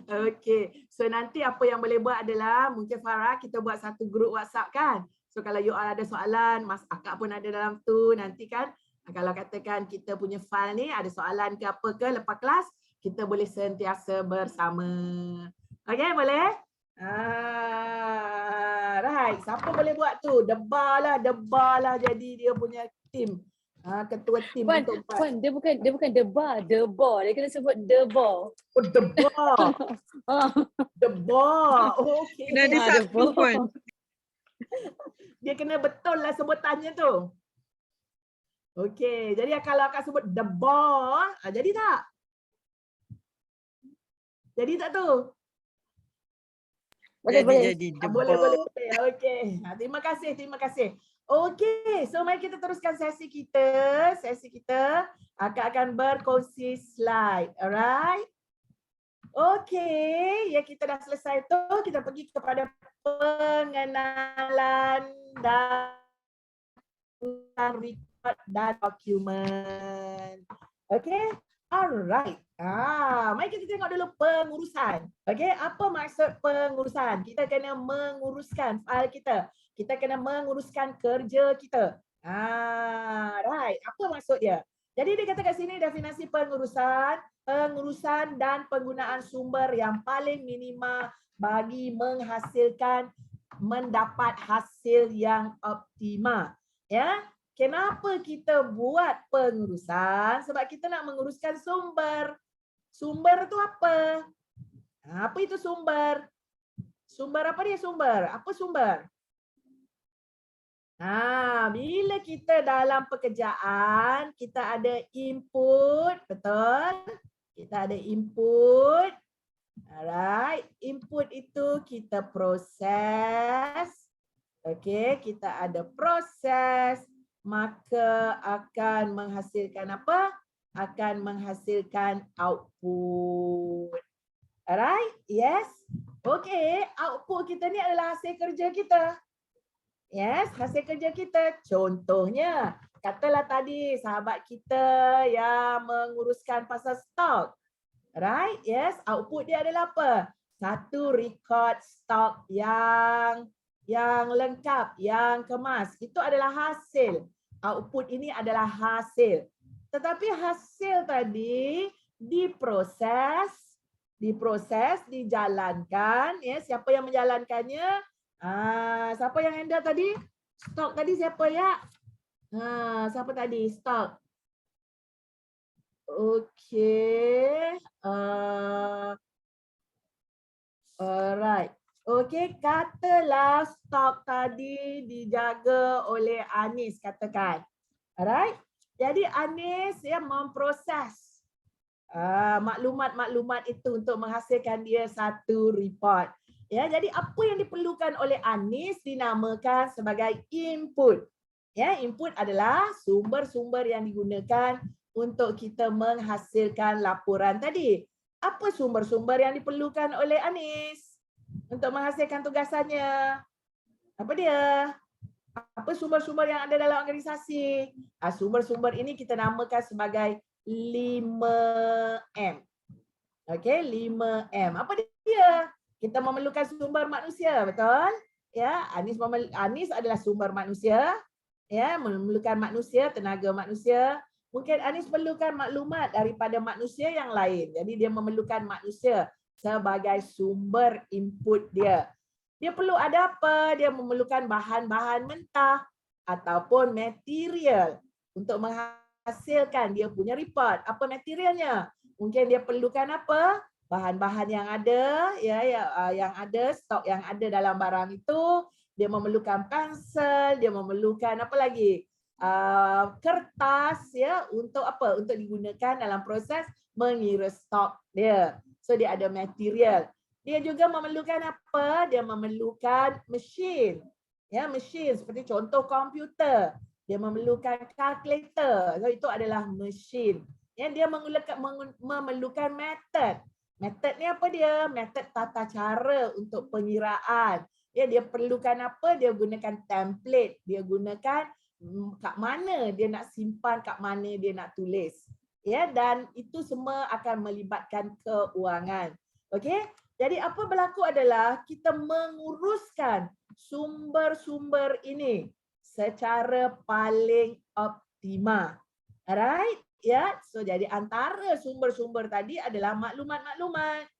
Okay. So nanti apa yang boleh buat adalah mungkin Farah kita buat satu grup WhatsApp kan. So kalau you all ada soalan, Mas Akak pun ada dalam tu nanti kan. Kalau katakan kita punya file ni ada soalan ke apa ke lepas kelas, kita boleh sentiasa bersama. Okay, boleh? Right. Siapa boleh buat tu? Debar lah jadi dia punya tim. Ketua tim untuk buat. Puan, dia bukan debar. Dia kena sebut debar. Oh, debar. Okay. Kena ada satu Puan. Dia kena betul lah sebutannya tu. Okay. Jadi kalau akak sebut debar, jadi tak? Jadi tak tu? Boleh. Boleh. Okay. Terima kasih. Okay, so mari kita teruskan sesi kita. Akak akan berkongsi slide. Alright? Okay, ya kita dah selesai tu. Kita pergi kepada pengenalan dan record dan dokumen. Okay? Alright. Mari kita tengok dulu pengurusan. Okay, apa maksud pengurusan? Kita kena menguruskan file kita. Kita kena menguruskan kerja kita. Right. Apa maksud dia? Jadi dia kata kat sini definisi pengurusan dan penggunaan sumber yang paling minima bagi mendapat hasil yang optima. Ya. Kenapa kita buat pengurusan? Sebab kita nak menguruskan sumber. Sumber tu apa? Apa itu sumber? Sumber apa dia sumber? Apa sumber? Bila kita dalam pekerjaan, kita ada input, betul? Kita ada input. Alright, input itu kita proses. Okey, kita ada proses, maka akan menghasilkan apa? Akan menghasilkan output. Alright? Yes? Okey, output kita ni adalah hasil kerja kita. Yes, hasil kerja kita. Contohnya, katalah tadi sahabat kita yang menguruskan pasal stok. Right? Yes, output dia adalah apa? Satu record stok yang lengkap, yang kemas. Itu adalah hasil. Output ini adalah hasil. Tetapi hasil tadi diproses, dijalankan. Ya, siapa yang menjalankannya? Siapa yang handle tadi? Stok tadi siapa ya? Siapa tadi? Stok. Okey. Alright. Okey, katalah stok tadi dijaga oleh Anis, katakan. Alright. Jadi Anis ya memproses maklumat-maklumat itu untuk menghasilkan dia satu report. Ya, jadi apa yang diperlukan oleh Anis dinamakan sebagai input. Ya, input adalah sumber-sumber yang digunakan untuk kita menghasilkan laporan tadi. Apa sumber-sumber yang diperlukan oleh Anis untuk menghasilkan tugasannya? Apa dia? Apa sumber-sumber yang ada dalam organisasi? Sumber-sumber ini kita namakan sebagai 5M. Okey, 5M. Apa dia? Kita memerlukan sumber manusia, betul? Ya, Anis adalah sumber manusia. Ya, memerlukan manusia, tenaga manusia. Mungkin Anis perlukan maklumat daripada manusia yang lain. Jadi dia memerlukan manusia sebagai sumber input dia. Dia perlu ada apa? Dia memerlukan bahan-bahan mentah ataupun material untuk menghasilkan dia punya report. Apa materialnya? Mungkin dia perlukan apa? Bahan-bahan yang ada, yang ada, stok yang ada dalam barang itu. Dia memerlukan pensel, dia memerlukan apa lagi? Kertas, ya, untuk apa? Untuk digunakan dalam proses mengira stok dia. So dia ada material. Dia juga memerlukan apa? Dia memerlukan mesin. Ya, mesin seperti contoh komputer. Dia memerlukan calculator. So itu adalah mesin. Ya, dia memerlukan method. Method ni apa dia? Method tata cara untuk pengiraan. Ya, dia perlukan apa? Dia gunakan template. Dia gunakan kat mana dia nak simpan, kat mana dia nak tulis. Ya, dan itu semua akan melibatkan keuangan. Okey? Jadi apa berlaku adalah kita menguruskan sumber-sumber ini secara paling optimal. Alright? Ya, so jadi antara sumber-sumber tadi adalah maklumat-maklumat.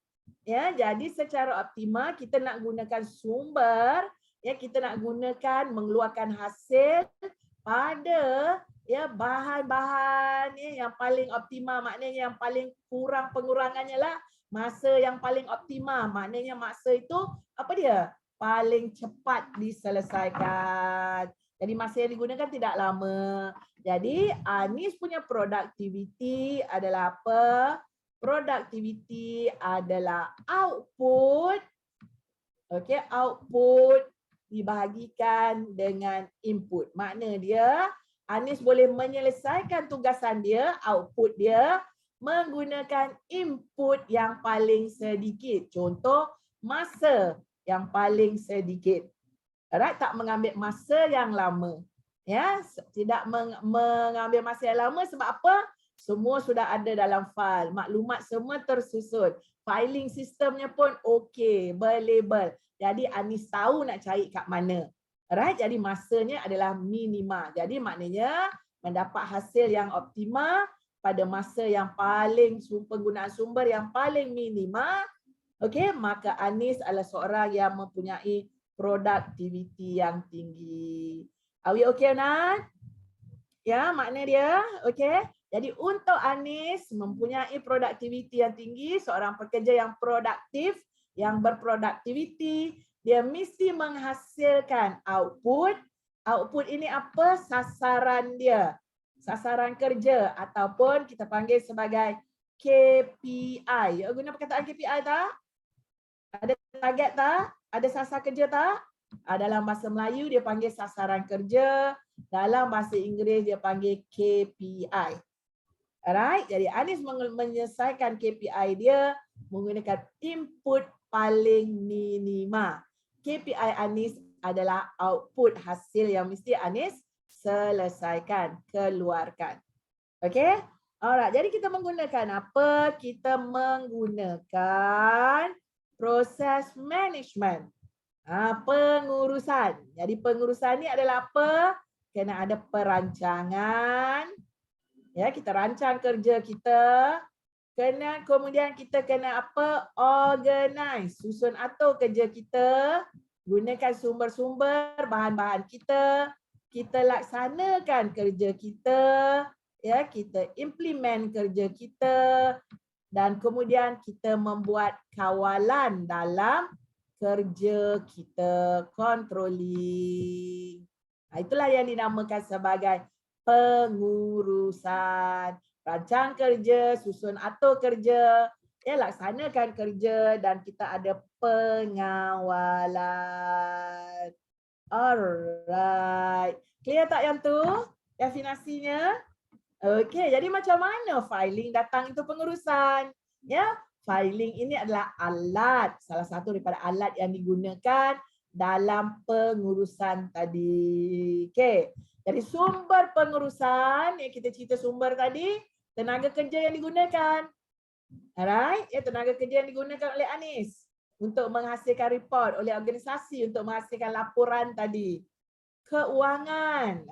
Ya, jadi secara optimal kita nak gunakan sumber, ya, kita nak gunakan mengeluarkan hasil pada ya bahan-bahan yang paling optimal, maknanya yang paling kurang pengurangannya lah. Masa yang paling optimal, maknanya masa itu apa dia? Paling cepat diselesaikan. Jadi masa yang digunakan tidak lama. Jadi Anis punya productivity adalah apa? Productivity adalah output. Okey, output dibahagikan dengan input. Makna dia Anis boleh menyelesaikan tugasan dia, output dia menggunakan input yang paling sedikit. Contoh, masa yang paling sedikit. Alright, tak mengambil masa yang lama. Ya, tidak mengambil masa yang lama sebab apa? Semua sudah ada dalam file. Maklumat semua tersusun. Filing sistemnya pun okey, berlabel. Jadi Anis tahu nak cari kat mana. Alright, jadi masanya adalah minima. Jadi maknanya mendapat hasil yang optimal pada masa yang paling, penggunaan sumber yang paling minima, okey, maka Anis adalah seorang yang mempunyai productivity yang tinggi. Are we okay, Nan? Ya, makna dia, okey. Jadi untuk Anis mempunyai productivity yang tinggi, seorang pekerja yang produktif, yang berproduktiviti, dia mesti menghasilkan output. Output ini apa? Sasaran dia. Sasaran kerja ataupun kita panggil sebagai KPI. Ya, guna perkataan KPI tak? Ada target tak? Ada sasar kerja tak? Dalam bahasa Melayu dia panggil sasaran kerja, dalam bahasa Inggeris dia panggil KPI. Alright, jadi Anis menyelesaikan KPI dia menggunakan input paling minima. KPI Anis adalah output hasil yang mesti Anis selesaikan, keluarkan. Okey? Alright, jadi kita menggunakan apa? Kita menggunakan proses management. Pengurusan. Jadi pengurusan ni adalah apa? Kena ada perancangan. Ya, kita rancang kerja kita. Kemudian kita kena apa? Organize, susun atur kerja kita. Gunakan sumber-sumber, bahan-bahan kita. Kita laksanakan kerja kita, ya, kita implement kerja kita, dan kemudian kita membuat kawalan dalam kerja kita, controlling. Itulah yang dinamakan sebagai pengurusan. Rancang kerja, susun atur kerja, ya, laksanakan kerja, dan kita ada pengawalan. Alright. Clear tak yang tu? Definisinya? Okey, jadi macam mana filing datang itu pengurusan? Ya, filing ini adalah alat, salah satu daripada alat yang digunakan dalam pengurusan tadi. Okey. Jadi sumber pengurusan, yang kita cerita sumber tadi, tenaga kerja yang digunakan. Alright, ya, tenaga kerja yang digunakan oleh Anis untuk menghasilkan report, oleh organisasi untuk menghasilkan laporan tadi. Keuangan.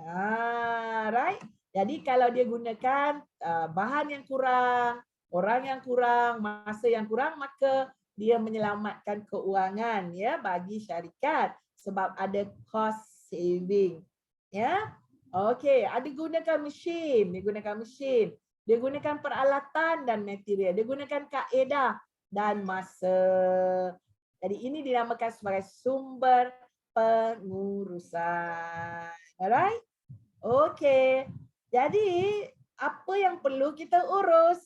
Right. Jadi kalau dia gunakan bahan yang kurang, orang yang kurang, masa yang kurang, maka dia menyelamatkan keuangan ya bagi syarikat sebab ada cost saving. Ya. Okey, ada gunakan mesin, dia gunakan mesin. Dia gunakan peralatan dan material. Dia gunakan kaedah dan masa. Jadi ini dinamakan sebagai sumber pengurusan. Alright? Okey. Jadi apa yang perlu kita urus?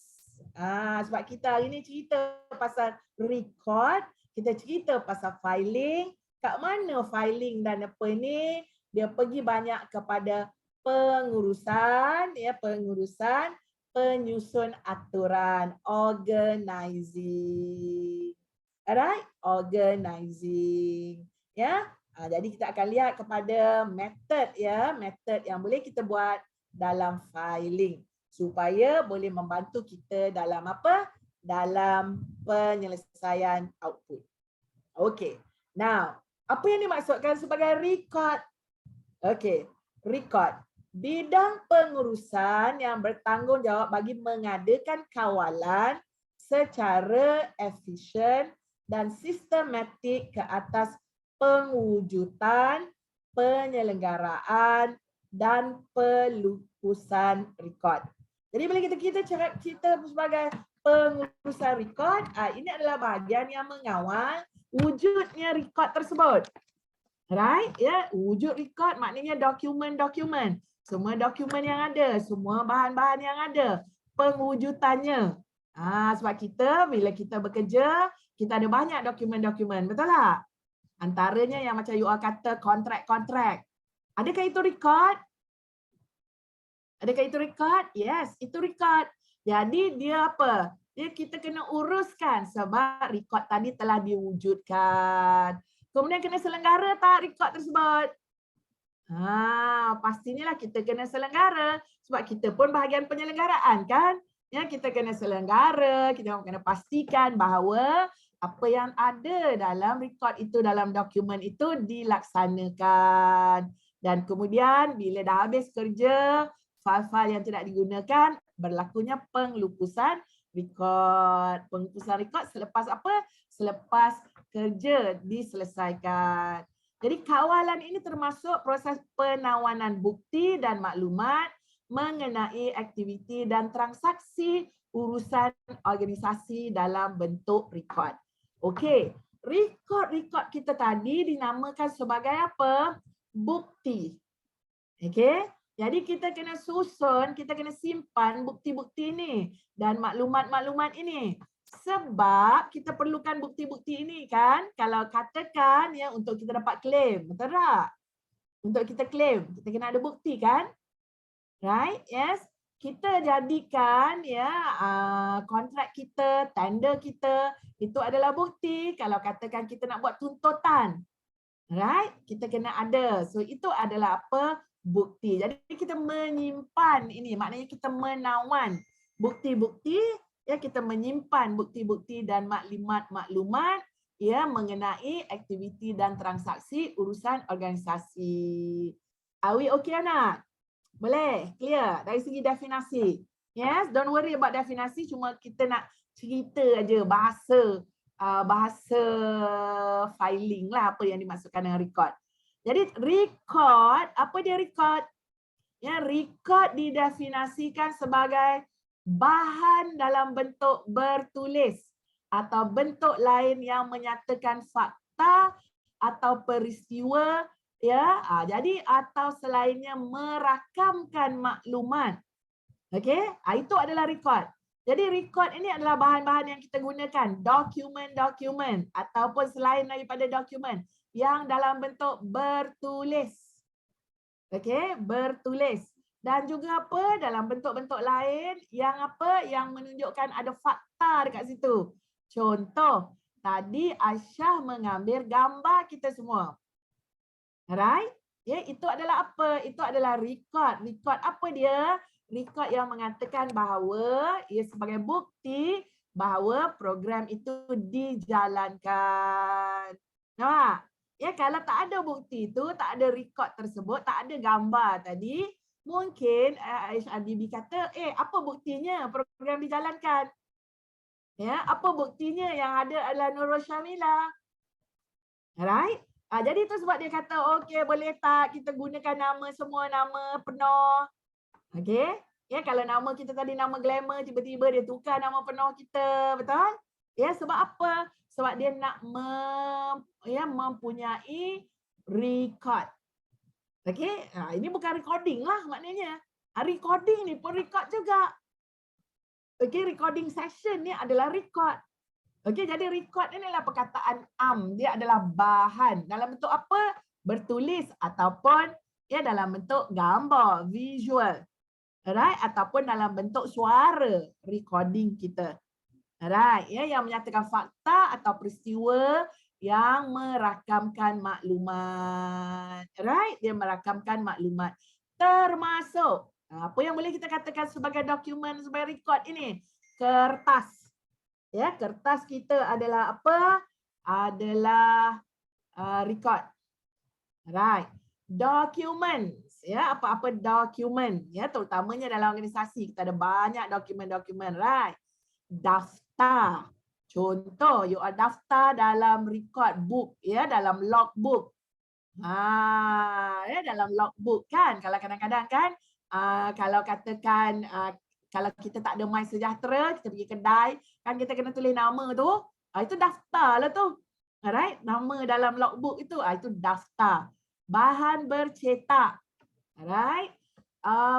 Sebab kita hari ni cerita pasal record, kita cerita pasal filing. Kat mana filing dan apa ni? Dia pergi banyak kepada pengurusan, ya, pengurusan, penyusun aturan, organizing. Alright? Organizing. Ya. Jadi kita akan lihat kepada method ya, method yang boleh kita buat dalam filing supaya boleh membantu kita dalam apa? Dalam penyelesaian output. Okey. Now, apa yang dimaksudkan sebagai record? Okey, record. Bidang pengurusan yang bertanggungjawab bagi mengadakan kawalan secara efisien dan sistematik ke atas pengujudan, penyelenggaraan dan pelupusan rekod. Jadi bila kita sebagai pengurusan rekod, ini adalah bahagian yang mengawal wujudnya rekod tersebut. Right? Ya, wujud rekod maknanya dokumen-dokumen. Semua dokumen yang ada, semua bahan-bahan yang ada, pengujudannya. Sebab kita bila kita bekerja, kita ada banyak dokumen-dokumen, betul tak? Antaranya yang macam you all kata kontrak-kontrak. Adakah itu record? Adakah itu record? Yes, itu record. Jadi dia apa? Kita kena uruskan sebab record tadi telah diwujudkan. Kemudian kena selenggara tak record tersebut? Pastinya lah kita kena selenggara sebab kita pun bahagian penyelenggaraan kan? Ya, kita kena selenggara, kita kena pastikan bahawa apa yang ada dalam record itu, dalam dokumen itu dilaksanakan. Dan kemudian bila dah habis kerja, file-file yang tidak digunakan, berlakunya pengelupusan record. Pengelupusan record selepas apa? Selepas kerja diselesaikan. Jadi kawalan ini termasuk proses penawanan bukti dan maklumat mengenai aktiviti dan transaksi urusan organisasi dalam bentuk rekod. Okey, rekod-rekod kita tadi dinamakan sebagai apa? Bukti. Okey, jadi kita kena susun, kita kena simpan bukti-bukti ini dan maklumat-maklumat ini. Sebab kita perlukan bukti-bukti ini kan, kalau katakan ya untuk kita dapat claim, betul tak? Untuk kita claim, kita kena ada bukti kan? Right? Yes. Kita jadikan ya kontrak kita, tender kita, itu adalah bukti. Kalau katakan kita nak buat tuntutan, right? Kita kena ada. So itu adalah apa? Bukti. Jadi kita menyimpan ini, maknanya kita menawan bukti-bukti. Ya, kita menyimpan bukti-bukti dan maklumat-maklumat ya mengenai aktiviti dan transaksi urusan organisasi. Are we okay anak? Boleh? Clear? Dari segi definasi. Yes, don't worry about definasi, cuma kita nak cerita aja bahasa filing lah apa yang dimaksudkan dengan record. Jadi record, apa dia record? Ya, record didefinisikan sebagai bahan dalam bentuk bertulis atau bentuk lain yang menyatakan fakta atau peristiwa ya, jadi atau selainnya merakamkan maklumat. Okey, itu adalah record. Jadi record ini adalah bahan-bahan yang kita gunakan, dokumen-dokumen ataupun selain daripada dokumen yang dalam bentuk bertulis. Okey, bertulis. Dan juga apa? Dalam bentuk-bentuk lain yang apa? Yang menunjukkan ada fakta dekat situ. Contoh, tadi Aisyah mengambil gambar kita semua. Alright? Ya, itu adalah apa? Itu adalah record. Record apa dia? Record yang mengatakan bahawa ia sebagai bukti bahawa program itu dijalankan. Nampak? Ya, kalau tak ada bukti itu, tak ada record tersebut, tak ada gambar tadi, mungkin HRDB kata, apa buktinya program dijalankan? Ya, apa buktinya yang ada adalah Nurul Syamila? Alright? Jadi itu sebab dia kata, okey boleh tak kita gunakan nama semua nama penuh. Okey? Ya, kalau nama kita tadi nama glamour, tiba-tiba dia tukar nama penuh kita, betul? Ya, sebab apa? Sebab dia nak mempunyai record. Okey? Ini bukan recording lah maknanya. Recording ni pun record juga. Okey, recording session ni adalah record. Okey, jadi record ni adalah perkataan dia adalah bahan dalam bentuk apa? Bertulis ataupun ya dalam bentuk gambar, visual. Alright, ataupun dalam bentuk suara, recording kita. Alright, ya yang menyatakan fakta atau peristiwa yang merakamkan maklumat. Alright, dia merakamkan maklumat termasuk apa yang boleh kita katakan sebagai dokumen, sebagai record ini? Kertas. Ya, kertas kita adalah apa? Adalah record. Right. Documents. Ya, apa-apa dokumen. Ya, terutamanya dalam organisasi kita ada banyak dokumen-dokumen, right? Daftar. Contoh, you are daftar dalam record book, ya, dalam logbook. Ya, dalam logbook kan. Kalau kadang-kadang kan, kalau katakan kalau kita tak ada My Sejahtera, kita pergi kedai, kan kita kena tulis nama tu, itu daftar lah tu. Alright, nama dalam logbook itu daftar. Bahan bercetak. Alright.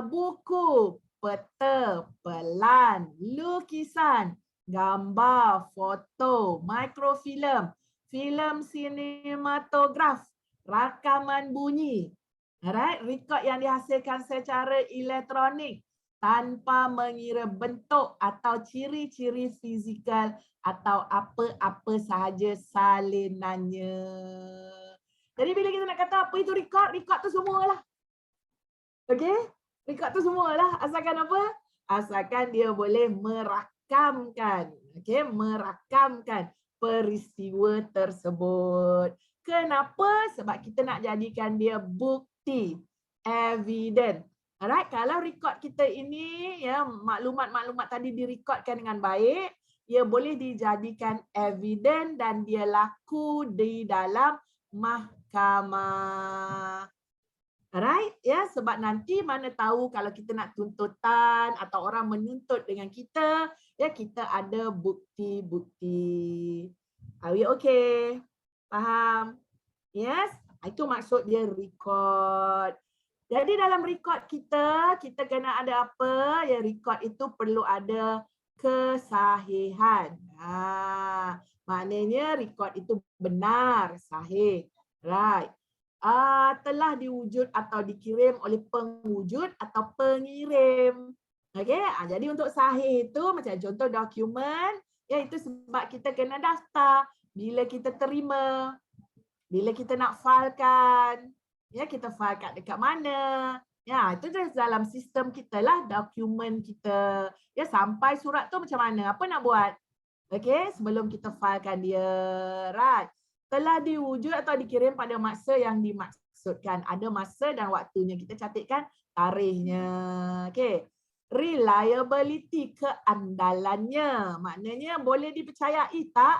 Buku, peta, pelan, lukisan, gambar, foto, mikrofilm, filem sinematograf, rakaman bunyi. Alright, record yang dihasilkan secara elektronik tanpa mengira bentuk atau ciri-ciri fizikal atau apa-apa sahaja salinannya. Jadi bila kita nak kata apa itu record, record tu semualah. Okey? Record tu semualah. Asalkan apa? Asalkan dia boleh merakamkan. Okey? Merakamkan peristiwa tersebut. Kenapa? Sebab kita nak jadikan dia bukti, evidence. Alright, kalau record kita ini ya maklumat-maklumat tadi direkodkan dengan baik, ia boleh dijadikan evidence dan dia laku di dalam mahkamah. Alright, ya sebab nanti mana tahu kalau kita nak tuntutan atau orang menuntut dengan kita, ya kita ada bukti-bukti. Are we okay? Faham? Yes? Itu maksud dia record. Jadi dalam record kita kena ada apa? Ya record itu perlu ada kesahihan. Maknanya record itu benar, sahih. Right. Telah diwujud atau dikirim oleh pengwujud atau pengirim. Okey, jadi untuk sahih itu macam contoh dokumen, ya itu sebab kita kena daftar bila kita terima, bila kita nak filekan. Ya, kita file dekat mana. Ya, itu dalam sistem kita lah, dokumen kita. Ya, sampai surat tu macam mana? Apa nak buat? Okey, sebelum kita filekan dia. Right. Telah diwujud atau dikirim pada masa yang dimaksudkan. Ada masa dan waktunya. Kita catatkan tarikhnya. Okey. Reliability, keandalannya. Maknanya boleh dipercayai tak?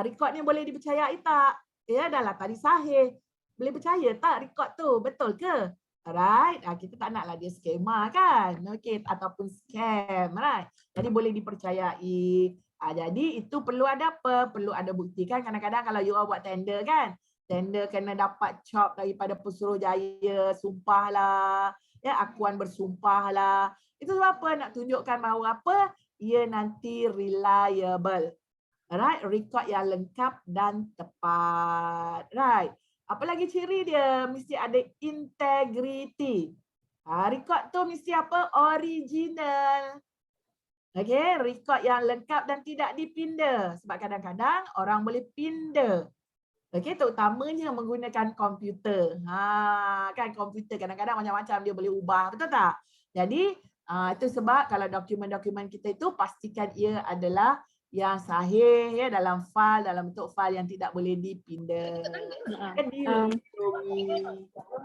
Record ni boleh dipercayai tak? Ya, dah lah tadi sahih. Boleh percaya tak record tu? Betul ke? Alright. Kita tak naklah dia skema kan? Okey, ataupun scam, right? Jadi boleh dipercayai. Jadi itu perlu ada apa? Perlu ada bukti kan? Kadang-kadang kalau you all buat tender kan? Tender kena dapat cop daripada Pesuruhjaya, sumpah lah. Ya, akuan bersumpah lah. Itu sebab apa? Nak tunjukkan bahawa apa? Ia nanti reliable. Alright, record yang lengkap dan tepat. Right. Apa lagi ciri dia? Mesti ada integrity. Record tu mesti apa? Original. Okey, record yang lengkap dan tidak dipinda. Sebab kadang-kadang orang boleh pinda. Okey, terutamanya menggunakan komputer. Kan komputer kadang-kadang macam-macam dia boleh ubah, betul tak? Jadi itu sebab kalau dokumen-dokumen kita itu pastikan ia adalah yang sahih ya, dalam bentuk fail yang tidak boleh dipindah. Dia dilindungi.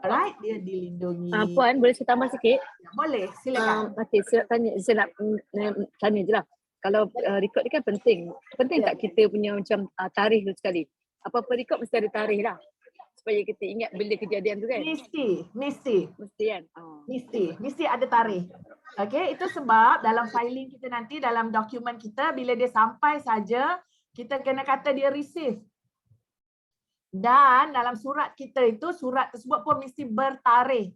Alright, dia dilindungi. Puan, boleh saya tambah sikit? Boleh, silakan. Okey, saya nak tanya je lah. Kalau record ni kan penting. Penting tak kita punya macam tarikh tu sekali? Apa-apa record mesti ada tarikh lah. Supaya kita ingat benda kejadian tu kan? Mesti. Mesti kan? Mesti ada tarikh. Okey, itu sebab dalam filing kita nanti, dalam dokumen kita, bila dia sampai saja, kita kena kata dia receive. Dan dalam surat kita itu, surat tersebut pun mesti bertarikh.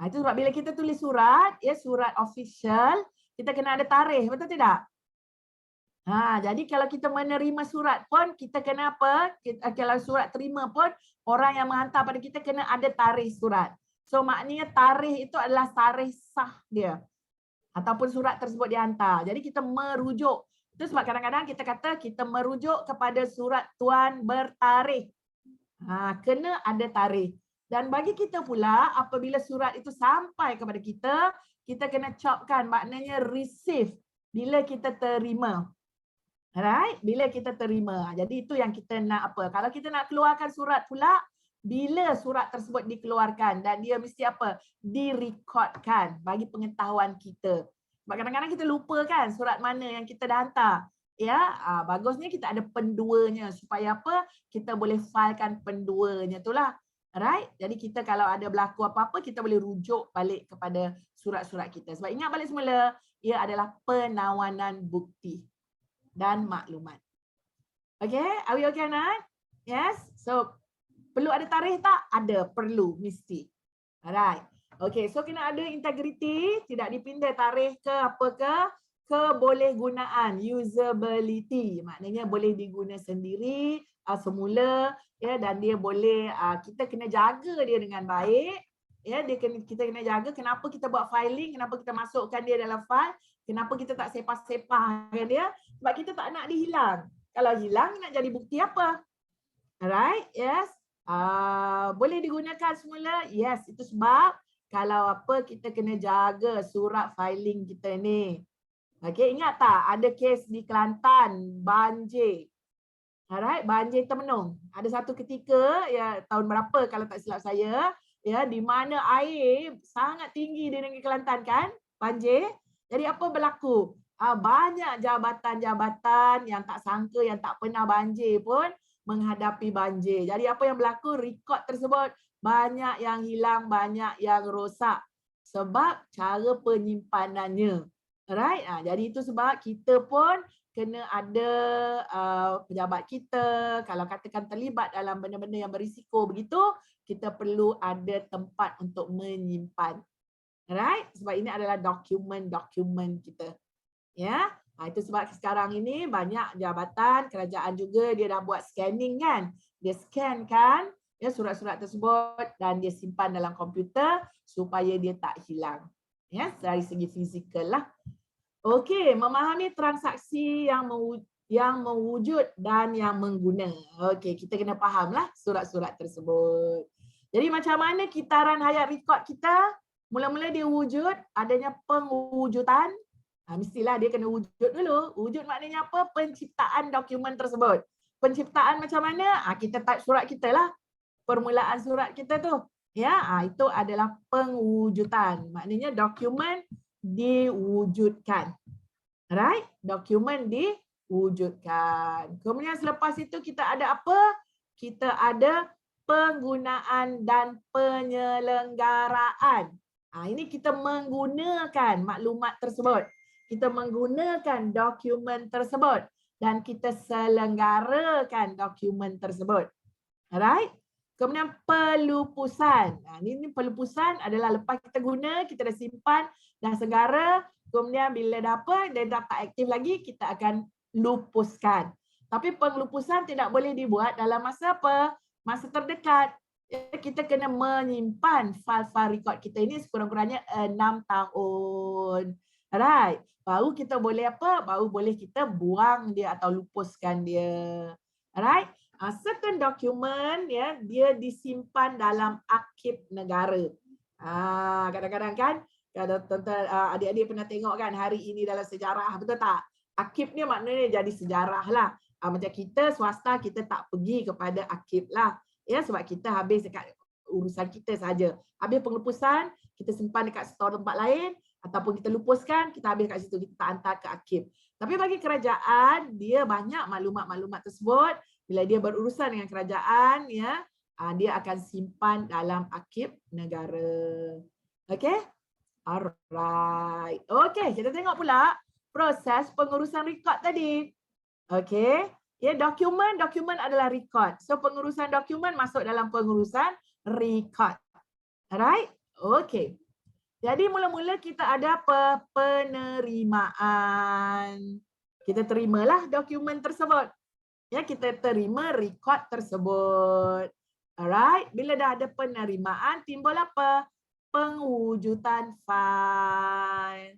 Itu sebab bila kita tulis surat, ya surat official, kita kena ada tarikh, betul tidak? Jadi kalau kita menerima surat pun, kita kena apa? Kalau surat terima pun, orang yang menghantar pada kita kena ada tarikh surat. So maknanya tarikh itu adalah tarikh sah dia. Ataupun surat tersebut dihantar. Jadi kita merujuk. Itu sebab kadang-kadang kita kata kita merujuk kepada surat tuan bertarikh. Kena ada tarikh. Dan bagi kita pula, apabila surat itu sampai kepada kita, kita kena chopkan, maknanya receive bila kita terima. Alright, bila kita terima. Jadi itu yang kita nak apa? Kalau kita nak keluarkan surat pula, bila surat tersebut dikeluarkan dan dia mesti apa? Direkodkan bagi pengetahuan kita. Sebab kadang-kadang kita lupa kan surat mana yang kita dah hantar. Ya, bagusnya kita ada penduanya supaya apa? Kita boleh filekan penduanya itulah. Alright, jadi kita kalau ada berlaku apa-apa, kita boleh rujuk balik kepada surat-surat kita. Sebab ingat balik semula, ia adalah penawanan bukti dan maklumat. Okay, are we okay Nan? Yes, so perlu ada tarikh tak? Ada, perlu, mesti. Alright, okay, so kena ada integrity, tidak dipindah tarikh ke apa ke, kebolehgunaan, usability, maknanya boleh diguna sendiri, semula, ya, dan dia boleh, kita kena jaga dia dengan baik, ya, kita kena jaga kenapa kita buat filing, kenapa kita masukkan dia dalam file, kenapa kita tak sepah-sepahkan dia, sebab kita tak nak dia hilang. Kalau hilang nak jadi bukti apa? Alright, yes. Boleh digunakan semula? Yes, itu sebab kalau apa kita kena jaga surat filing kita ni. Okey, ingat tak ada kes di Kelantan banjir. Alright, banjir Temenung. Ada satu ketika ya tahun berapa kalau tak silap saya, ya di mana air sangat tinggi di negeri Kelantan kan? Banjir. Jadi apa berlaku? Banyak jabatan-jabatan yang tak sangka, yang tak pernah banjir pun menghadapi banjir. Jadi apa yang berlaku? Rekod tersebut banyak yang hilang, banyak yang rosak sebab cara penyimpanannya. Alright, jadi itu sebab kita pun kena ada pejabat kita, kalau katakan terlibat dalam benda-benda yang berisiko begitu, kita perlu ada tempat untuk menyimpan. Alright, sebab ini adalah dokumen-dokumen kita. Ya, itu sebab sekarang ini banyak jabatan kerajaan juga dia dah buat scanning kan. Dia scan kan ya surat-surat tersebut dan dia simpan dalam komputer supaya dia tak hilang. Ya, dari segi fizikal lah. Okey, memahami transaksi yang mewujud dan yang mengguna. Okey, kita kena fahamlah surat-surat tersebut. Jadi macam mana kitaran hayat rekod kita? Mula-mula dia wujud, adanya pengwujudan. Mestilah dia kena wujud dulu. Wujud maknanya apa? Penciptaan dokumen tersebut. Penciptaan macam mana? Kita type surat kita lah. Permulaan surat kita tu. Ya, itu adalah pengwujudan. Maknanya dokumen diwujudkan. Right? Dokumen diwujudkan. Kemudian selepas itu kita ada apa? Kita ada penggunaan dan penyelenggaraan. Ini kita menggunakan maklumat tersebut. Kita menggunakan dokumen tersebut dan kita selenggarakan dokumen tersebut. Alright? Kemudian pelupusan. Ini pelupusan adalah lepas kita guna, kita dah simpan, dah selenggara. Kemudian bila dah apa, dia dah tak aktif lagi, kita akan lupuskan. Tapi pelupusan tidak boleh dibuat dalam masa apa? Masa terdekat. Kita kena menyimpan file-file record kita ini sekurang-kurangnya 6 tahun. Alright. Baru kita boleh apa? Baru boleh kita buang dia atau lupuskan dia. Alright. Certain document ya, dia disimpan dalam arsip negara. Kadang-kadang kan, kalau tuan-tuan adik-adik pernah tengok kan hari ini dalam sejarah, betul tak? Arsip ni maknanya jadi sejarah lah. Macam kita swasta, kita tak pergi kepada arsip lah. Ya, sebab kita habis dekat urusan kita saja. Habis pengelupusan, kita simpan dekat store tempat lain, ataupun kita lupuskan, kita habis kat situ, kita tak hantar ke arsip. Tapi bagi kerajaan, dia banyak maklumat-maklumat tersebut. Bila dia berurusan dengan kerajaan, ya, dia akan simpan dalam arsip negara. Okay? Alright. Okay, kita tengok pula proses pengurusan rekod tadi. Okay. Ya, dokumen adalah rekod. So, pengurusan dokumen masuk dalam pengurusan rekod. Alright? Okay. Jadi, mula-mula kita ada penerimaan. Kita terimalah dokumen tersebut. Ya, kita terima rekod tersebut. Alright, bila dah ada penerimaan, timbul apa? Pengujudan fail.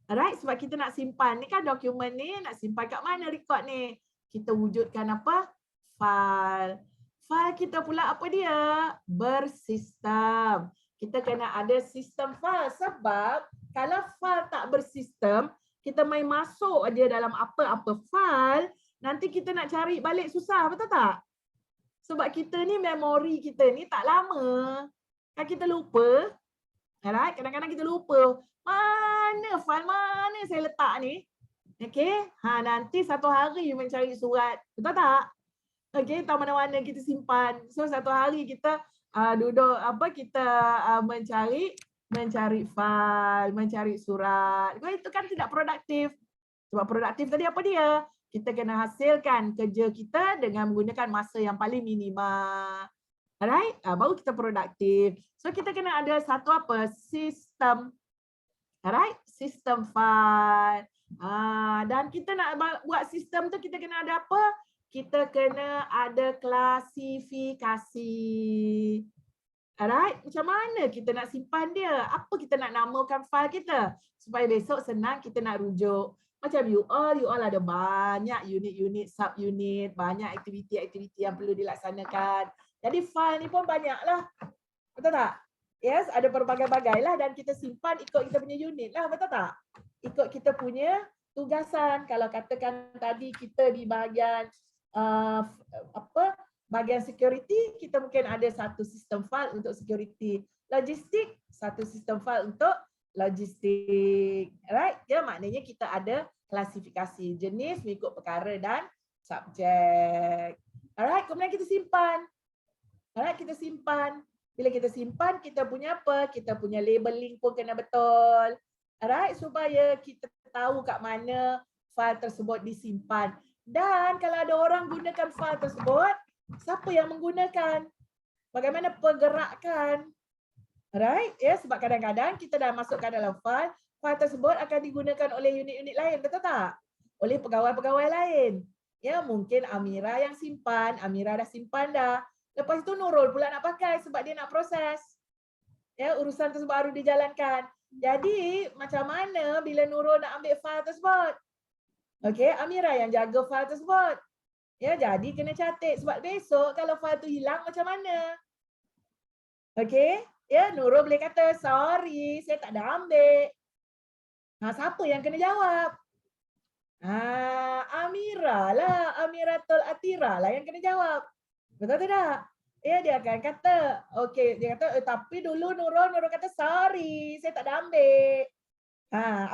Alright, sebab kita nak simpan ni kan dokumen ni, nak simpan kat mana rekod ni? Kita wujudkan apa? Fail. Fail kita pula apa dia? Bersistem. Kita kena ada sistem fail sebab kalau fail tak bersistem, kita main masuk aja dalam apa-apa fail, nanti kita nak cari balik susah, betul tak? Sebab kita ni memori kita ni tak lama. Kan kita lupa. Alright, kadang-kadang kita lupa. Mana file mana saya letak ni? Okey, nanti satu hari mencari surat, betul tak? Okey, tahu mana-mana kita simpan. So satu hari kita duduk kita mencari file, mencari surat. Itu kan tidak produktif. Sebab produktif tadi apa dia? Kita kena hasilkan kerja kita dengan menggunakan masa yang paling minima. Alright? Baru kita produktif. So kita kena ada satu apa? Sistem. Alright? Sistem file. Dan kita nak buat sistem tu kita kena ada apa? Kita kena ada klasifikasi. Alright? Macam mana kita nak simpan dia? Apa kita nak namakan file kita? Supaya besok senang kita nak rujuk. Macam you all ada banyak unit-unit, sub-unit, banyak aktiviti-aktiviti yang perlu dilaksanakan. Jadi file ni pun banyaklah. Betul tak? Yes, ada berbagai-bagai lah dan kita simpan ikut kita punya unit lah, betul tak? Ikut kita punya tugasan. Kalau katakan tadi kita di bahagian bahagian security, kita mungkin ada satu sistem file untuk security. Logistik, satu sistem file untuk logistik. Alright, ya, maknanya kita ada klasifikasi jenis mengikut perkara dan subjek. Alright, kemudian kita simpan. Alright, kita simpan. Bila kita simpan, kita punya apa? Kita punya labeling pun kena betul. Alright, supaya kita tahu kat mana file tersebut disimpan. Dan kalau ada orang gunakan file tersebut, siapa yang menggunakan? Bagaimana pergerakan? Alright, ya, sebab kadang-kadang kita dah masukkan dalam file tersebut akan digunakan oleh unit-unit lain, betul tak? Oleh pegawai-pegawai lain. Ya, mungkin Amira yang simpan, Amira dah simpan dah. Lepas itu Nurul pula nak pakai sebab dia nak proses. Ya, urusan tersebut baru dijalankan. Jadi, macam mana bila Nurul nak ambil file tersebut? Okey, Amira yang jaga file tersebut. Ya, jadi kena catat sebab besok kalau file tu hilang macam mana? Okey? Ya, Nurul boleh kata, sorry, saya tak ada ambil. Siapa yang kena jawab? Amira lah, Amiratul Atira lah yang kena jawab. Betul tak? Ya, dia akan kata, okey, dia kata, tapi dulu Nurul kata, sorry, saya tak ada ambil.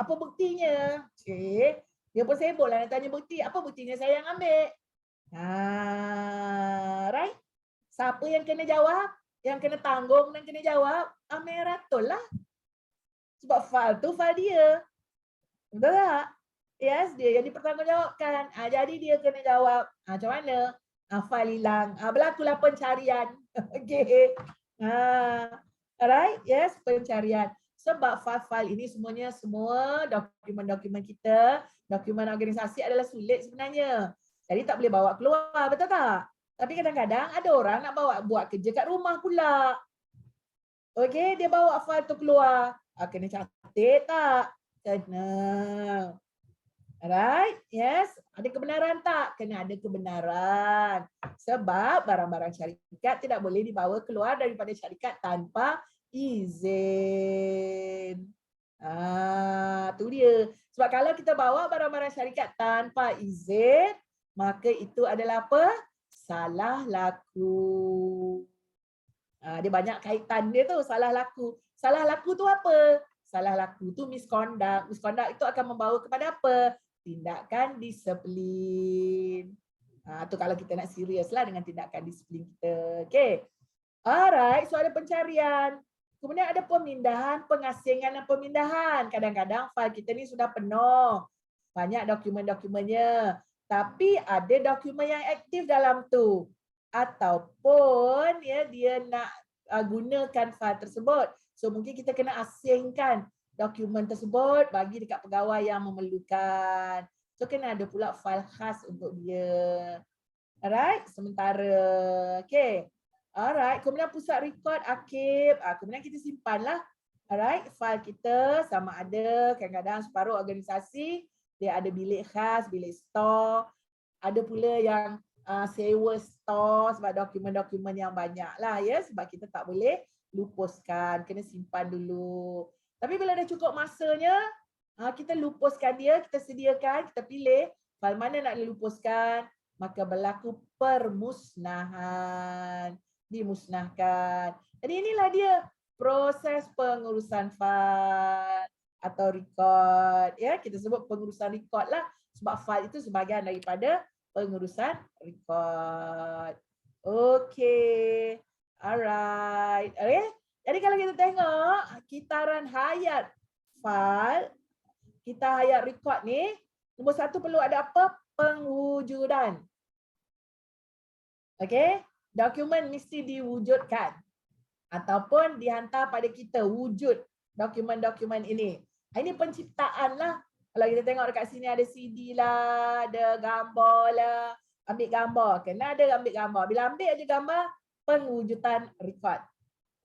Apa buktinya? Okey, dia pun sibuk lah nak tanya bukti. Apa buktinya saya yang ambil? Right? Siapa yang kena jawab? Yang kena tanggung dan kena jawab? Amiratul lah. Sebab file tu file dia. Betul tak? Yes, dia yang dipertanggungjawabkan. Jadi dia kena jawab. Macam mana? File hilang. Berlakulah pencarian. Okay. Alright, yes, pencarian. Sebab file-file ini semuanya, semua dokumen-dokumen kita, dokumen organisasi adalah sulit sebenarnya. Jadi tak boleh bawa keluar, betul tak? Tapi kadang-kadang ada orang nak bawa buat kerja kat rumah pula. Okey, dia bawa file tu keluar. Kena catat tak? Kena. Alright, yes. Ada kebenaran tak? Kena ada kebenaran. Sebab barang-barang syarikat tidak boleh dibawa keluar daripada syarikat tanpa izin. Tu dia. Sebab kalau kita bawa barang-barang syarikat tanpa izin, maka itu adalah apa? Salah laku. Dia banyak kaitan dia tu, salah laku. Salah laku tu apa? Salah laku tu misconduct. Misconduct itu akan membawa kepada apa? Tindakan disiplin. Tu kalau kita nak serius lah dengan tindakan disiplin kita. Okay. Alright, so ada pencarian. Kemudian ada pemindahan, pengasingan dan pemindahan. Kadang-kadang fail kita ni sudah penuh. Banyak dokumen-dokumennya. Tapi ada dokumen yang aktif dalam tu. Ataupun ya, dia nak gunakan fail tersebut. So mungkin kita kena asingkan dokumen tersebut bagi dekat pegawai yang memerlukan. So kena ada pula fail khas untuk dia. Alright, sementara. Okay. Alright, kemudian pusat rekod arkib. Kemudian kita simpanlah. Alright, fail kita sama ada kadang-kadang separuh organisasi dia ada bilik khas, bilik store. Ada pula yang sewa store sebab dokumen-dokumen yang banyak lah ya. Sebab kita tak boleh lupuskan, kena simpan dulu. Tapi bila dah cukup masanya, kita lupuskan dia, kita sediakan, kita pilih file mana nak dilupuskan, maka berlaku permusnahan, dimusnahkan. Jadi inilah dia proses pengurusan file atau record. Ya, kita sebut pengurusan record lah sebab file itu sebahagian daripada pengurusan record. Okay. Alright. Okay. Jadi kalau kita tengok kitaran hayat file, kita hayat record ni, nombor satu perlu ada apa? Pengujudan. Okay. Dokumen mesti diwujudkan. Ataupun dihantar pada kita wujud dokumen-dokumen ini. Ini penciptaan lah. Kalau kita tengok dekat sini ada CD lah, ada gambar lah. Ambil gambar. Kena ada ambil gambar. Bila ambil aja gambar, pengujudan record.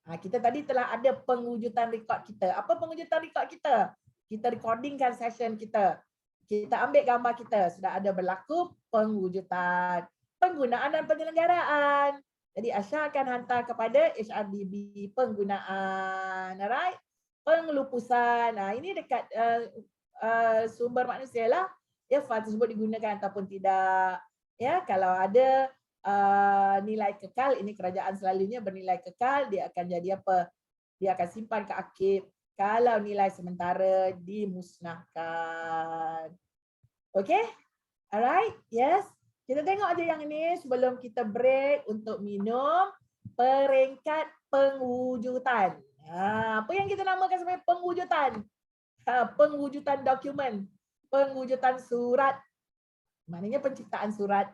Kita tadi telah ada pengujudan rekod kita. Apa pengujudan rekod kita? Kita recordingkan session kita. Kita ambil gambar kita. Sudah ada berlaku pengujudan. Penggunaan dan penyelenggaraan. Jadi Asha akan hantar kepada HRDB penggunaan. Alright? Pengelupusan. Ini dekat sumber manusia lah. Ya, file tersebut digunakan ataupun tidak. Ya, kalau ada nilai kekal, ini kerajaan selalunya bernilai kekal, dia akan jadi apa? Dia akan simpan ke arkib. Kalau nilai sementara dimusnahkan. Okay? Alright? Yes? Kita tengok aja yang ini sebelum kita break untuk minum. Peringkat pengujudan. Apa yang kita namakan sebagai pengujudan? Pengujudan dokumen. Pengujudan surat. Maknanya penciptaan surat.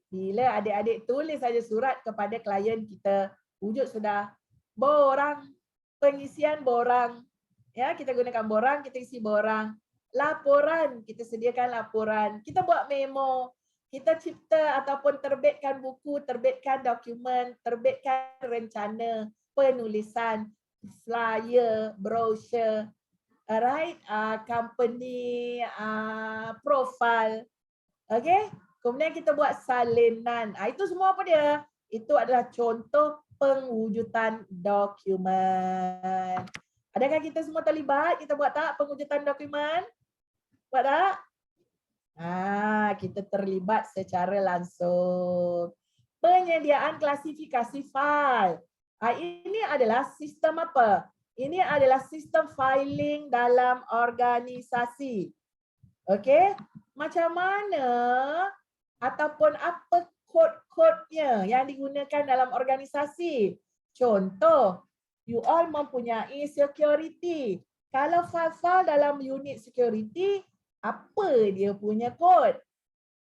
Bila adik-adik tulis saja surat kepada klien kita, wujud sudah. Borang, pengisian borang. Ya, kita gunakan borang, kita isi borang. Laporan, kita sediakan laporan. Kita buat memo. Kita cipta ataupun terbitkan buku, terbitkan dokumen, terbitkan rencana, penulisan, flyer, brochure, alright, company profile. Okay? Kemudian kita buat salinan. Itu semua apa dia? Itu adalah contoh pengujudan dokumen. Adakah kita semua terlibat? Kita buat tak pengujudan dokumen? Buat tak? Kita terlibat secara langsung. Penyediaan klasifikasi file. Ini adalah sistem apa? Ini adalah sistem filing dalam organisasi. Okey? Macam mana ataupun apa kod-kodnya yang digunakan dalam organisasi. Contoh, you all mempunyai security. Kalau file-file dalam unit security, apa dia punya kod?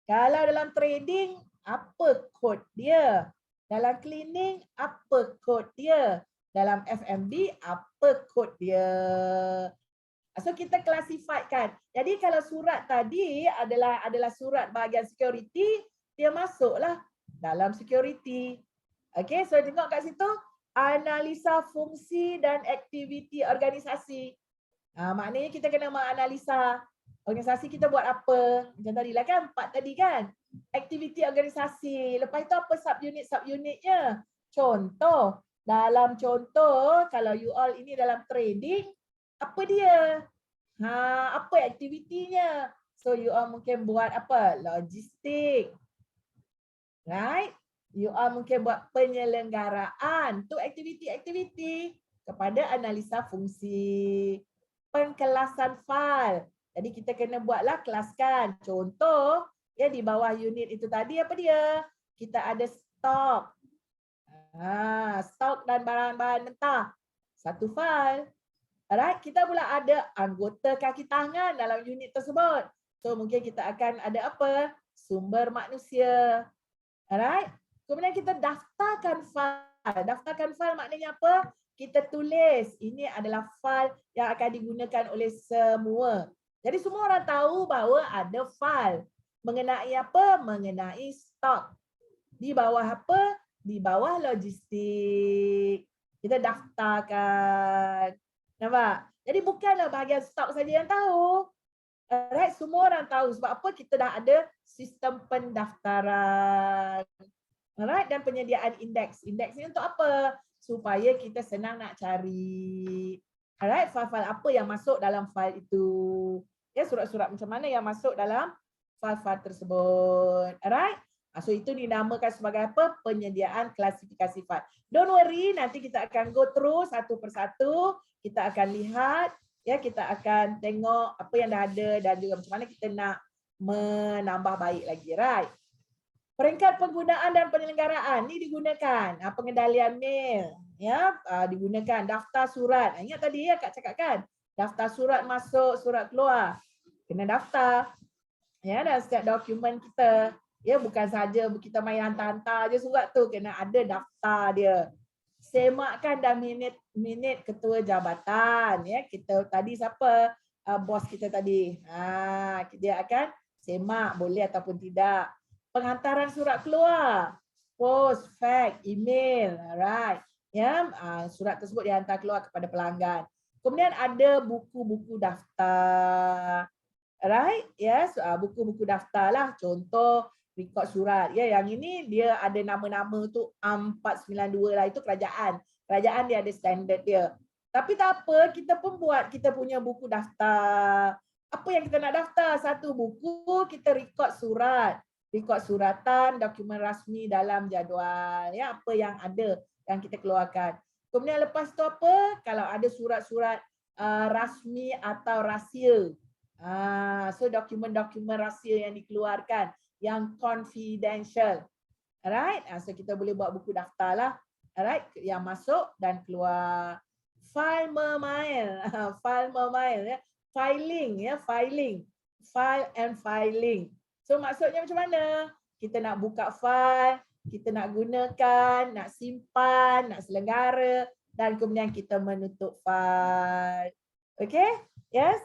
Kalau dalam trading, apa kod dia? Dalam cleaning, apa kod dia? Dalam F&B, apa kod dia? So kita classifiedkan. Jadi kalau surat tadi adalah surat bahagian security, dia masuklah dalam security. Okay, so tengok kat situ analisa fungsi dan aktiviti organisasi. Maknanya kita kena menganalisa. Organisasi kita buat apa? Macam tadi lah kan, 4 tadi kan. Aktiviti organisasi. Lepas itu apa subunit-subunitnya? Contoh. Dalam contoh, kalau you all ini dalam trading, apa dia? Apa aktivitinya? So you all mungkin buat apa? Logistik. Right? You all mungkin buat penyelenggaraan. Tu aktiviti-aktiviti kepada analisa fungsi. Pengkelasan file. Jadi kita kena buatlah kelaskan. Contoh, ya di bawah unit itu tadi apa dia? Kita ada stok. Stok dan bahan-bahan mentah. Satu file. Alright, kita pula ada anggota kaki tangan dalam unit tersebut. So mungkin kita akan ada apa? Sumber manusia. Alright. Kemudian kita daftarkan file. Daftarkan file maknanya apa? Kita tulis. Ini adalah file yang akan digunakan oleh semua. Jadi semua orang tahu bahawa ada file. Mengenai apa? Mengenai stok. Di bawah apa? Di bawah logistik. Kita daftarkan. Nampak? Jadi bukanlah bahagian stok saja yang tahu. Alright, semua orang tahu. Sebab apa? Kita dah ada sistem pendaftaran. Alright, dan penyediaan indeks. Indeks ni untuk apa? Supaya kita senang nak cari. Alright, file-file apa yang masuk dalam file itu. Ya, surat-surat macam mana yang masuk dalam file-file tersebut. Alright. So itu dinamakan sebagai apa? Penyediaan klasifikasi file. Don't worry, nanti kita akan go through satu persatu. Kita akan lihat, ya, kita akan tengok apa yang dah ada dan juga macam mana kita nak menambah baik lagi, right? Peringkat penggunaan dan penyelenggaraan ni digunakan. Pengendalian mail, ya, digunakan daftar surat. Ingat tadi ya Kak cakap kan? Daftar surat masuk, surat keluar. Kena daftar. Ya, dan setiap dokumen kita, ya, bukan saja kita main hantar-hantar je surat tu, kena ada daftar dia. Semakkan dan minit ketua jabatan, ya. Kita tadi siapa? Bos kita tadi. Dia akan semak boleh ataupun tidak. Penghantaran surat keluar, post, fax, email, alright. Ya, surat tersebut dihantar keluar kepada pelanggan. Kemudian ada buku-buku daftar. Alright, yes, buku-buku daftar lah. Contoh rekod surat. Ya, yang ini dia ada nama-nama tu 492 lah, itu kerajaan. Kerajaan dia ada standard dia. Tapi tak apa, kita pun buat kita punya buku daftar. Apa yang kita nak daftar? Satu buku kita rekod surat. Rekod suratan, dokumen rasmi dalam jadual. Ya, apa yang ada yang kita keluarkan. Kemudian lepas tu apa? Kalau ada surat-surat rasmi atau rahsia. So dokumen-dokumen rahsia yang dikeluarkan, yang confidential. Alright, so kita boleh buat buku daftar lah. Alright, yang masuk dan keluar. File memail, file memail, ya. Filing, ya, filing. File and filing. So maksudnya macam mana? Kita nak buka file, kita nak gunakan, nak simpan, nak selenggara, dan kemudian kita menutup file. Okay? Yes?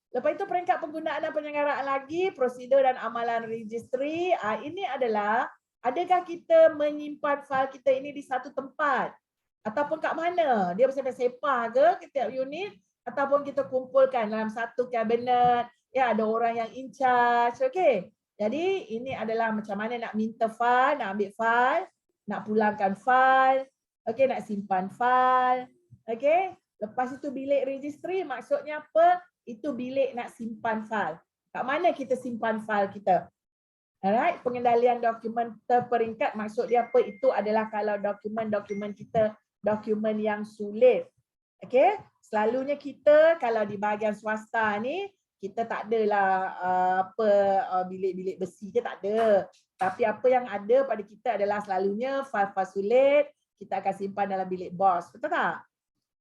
Lepas itu peringkat penggunaan dan penyelenggaraan lagi, prosedur dan amalan registry. Ini adalah, adakah kita menyimpan file kita ini di satu tempat? Ataupun kat mana? Dia bersepah-sepah ke setiap unit? Ataupun kita kumpulkan dalam satu kabinet? Ya, ada orang yang in charge. Okay. Jadi ini adalah macam mana nak minta file, nak ambil file, nak pulangkan file, okay, nak simpan file. Okay. Lepas itu bilik registry, maksudnya apa? Itu bilik nak simpan file. Kat mana kita simpan file kita? Alright, pengendalian dokumen terperingkat, maksud dia apa? Itu adalah kalau dokumen-dokumen kita, dokumen yang sulit. Okay. Selalunya kita kalau di bahagian swasta ni, kita tak adalah bilik-bilik besi je, tak ada. Tapi apa yang ada pada kita adalah selalunya file-file sulit, kita akan simpan dalam bilik bos. Betul tak?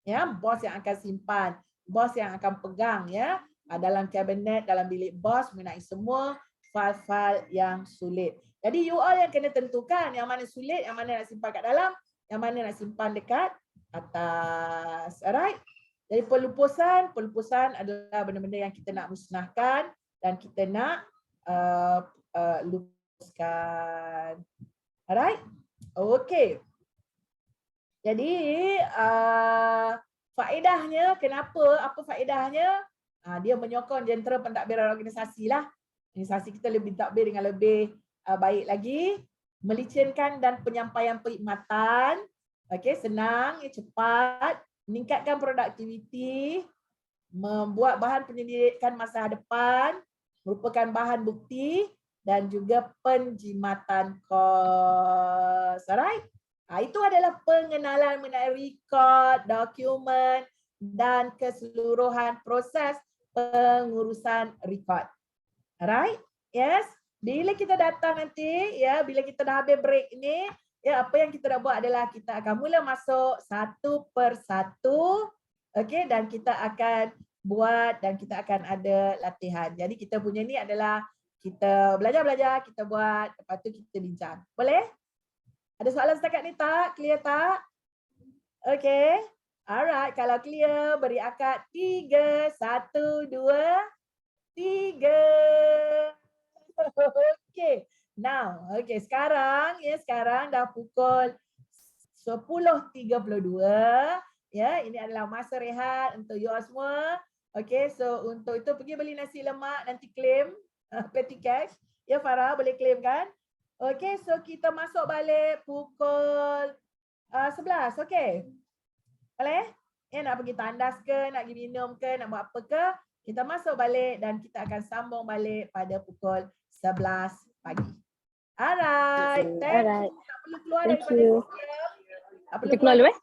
Ya, bos yang akan simpan, bos yang akan pegang, ya, dalam kabinet, dalam bilik bos mengenai semua file-file yang sulit. Jadi you all yang kena tentukan yang mana sulit, yang mana nak simpan kat dalam, yang mana nak simpan dekat atas. Alright? Jadi pelupusan adalah benda-benda yang kita nak musnahkan dan kita nak lupuskan. Alright? Okay. Jadi faedahnya, kenapa? Apa faedahnya? Dia menyokong jentera pentadbiran organisasi lah. Organisasi kita lebih tadbir dengan lebih baik lagi. Melicinkan dan penyampaian perkhidmatan. Okey, senang, cepat. Meningkatkan produktiviti. Membuat bahan penyelidikan masa depan. Merupakan bahan bukti. Dan juga penjimatan kos. Alright? Itu adalah pengenalan mengenai rekod, dokumen dan keseluruhan proses pengurusan rekod. Alright? Yes? Bila kita datang nanti, ya, bila kita dah habis break ni, ya, apa yang kita nak buat adalah kita akan mula masuk satu persatu. Okey, dan kita akan buat dan kita akan ada latihan. Jadi kita punya ni adalah kita belajar-belajar, kita buat, lepas tu kita bincang. Boleh? Ada soalan setakat ni tak? Clear tak? Okay. Alright. Kalau clear, beri akad 3, 1, 2, 3. Okay. Now, okay. Sekarang, ya, sekarang dah pukul 10.32. Ya, ini adalah masa rehat untuk you all semua. Okay, so untuk itu pergi beli nasi lemak, nanti claim petty cash. Ya, Farah boleh claim kan? Okay, so kita masuk balik pukul 11, okay? Boleh? Ya, nak pergi tandas ke, nak pergi minum ke, nak buat apa ke, kita masuk balik dan kita akan sambung balik pada pukul 11 pagi. Alright, thank you. Tak perlu keluar daripada sistem. Tak perlu keluar dulu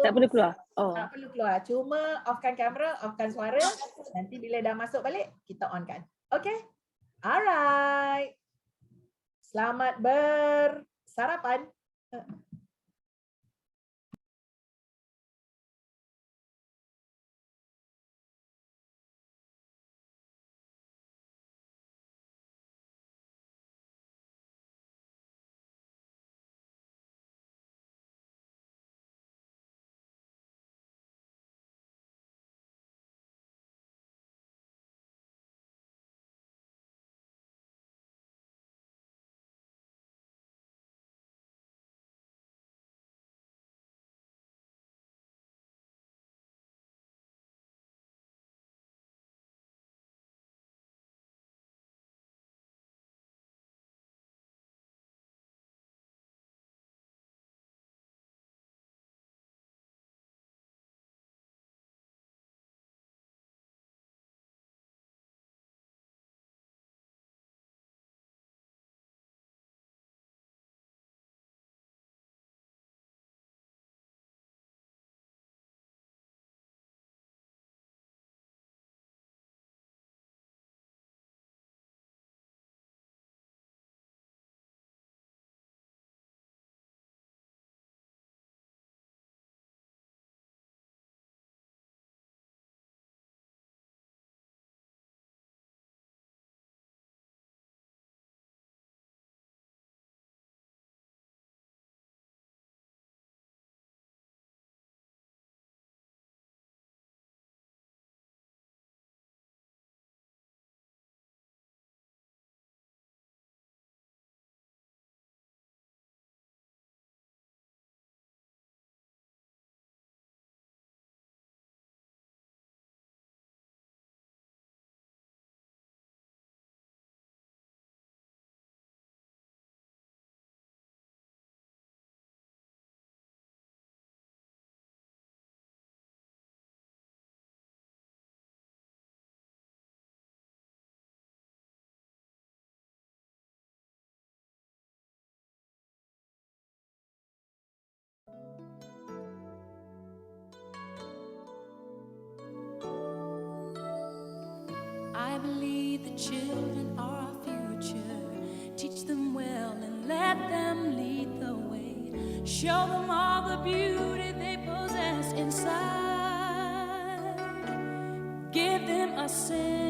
Tak perlu keluar? Oh. Tak perlu keluar, cuma offkan kamera, offkan suara, nanti bila dah masuk balik, kita onkan. Okay? Alright. Selamat bersarapan. I believe the children are our future. Teach them well and let them lead the way. Show them all the beauty they possess inside. Give them a sense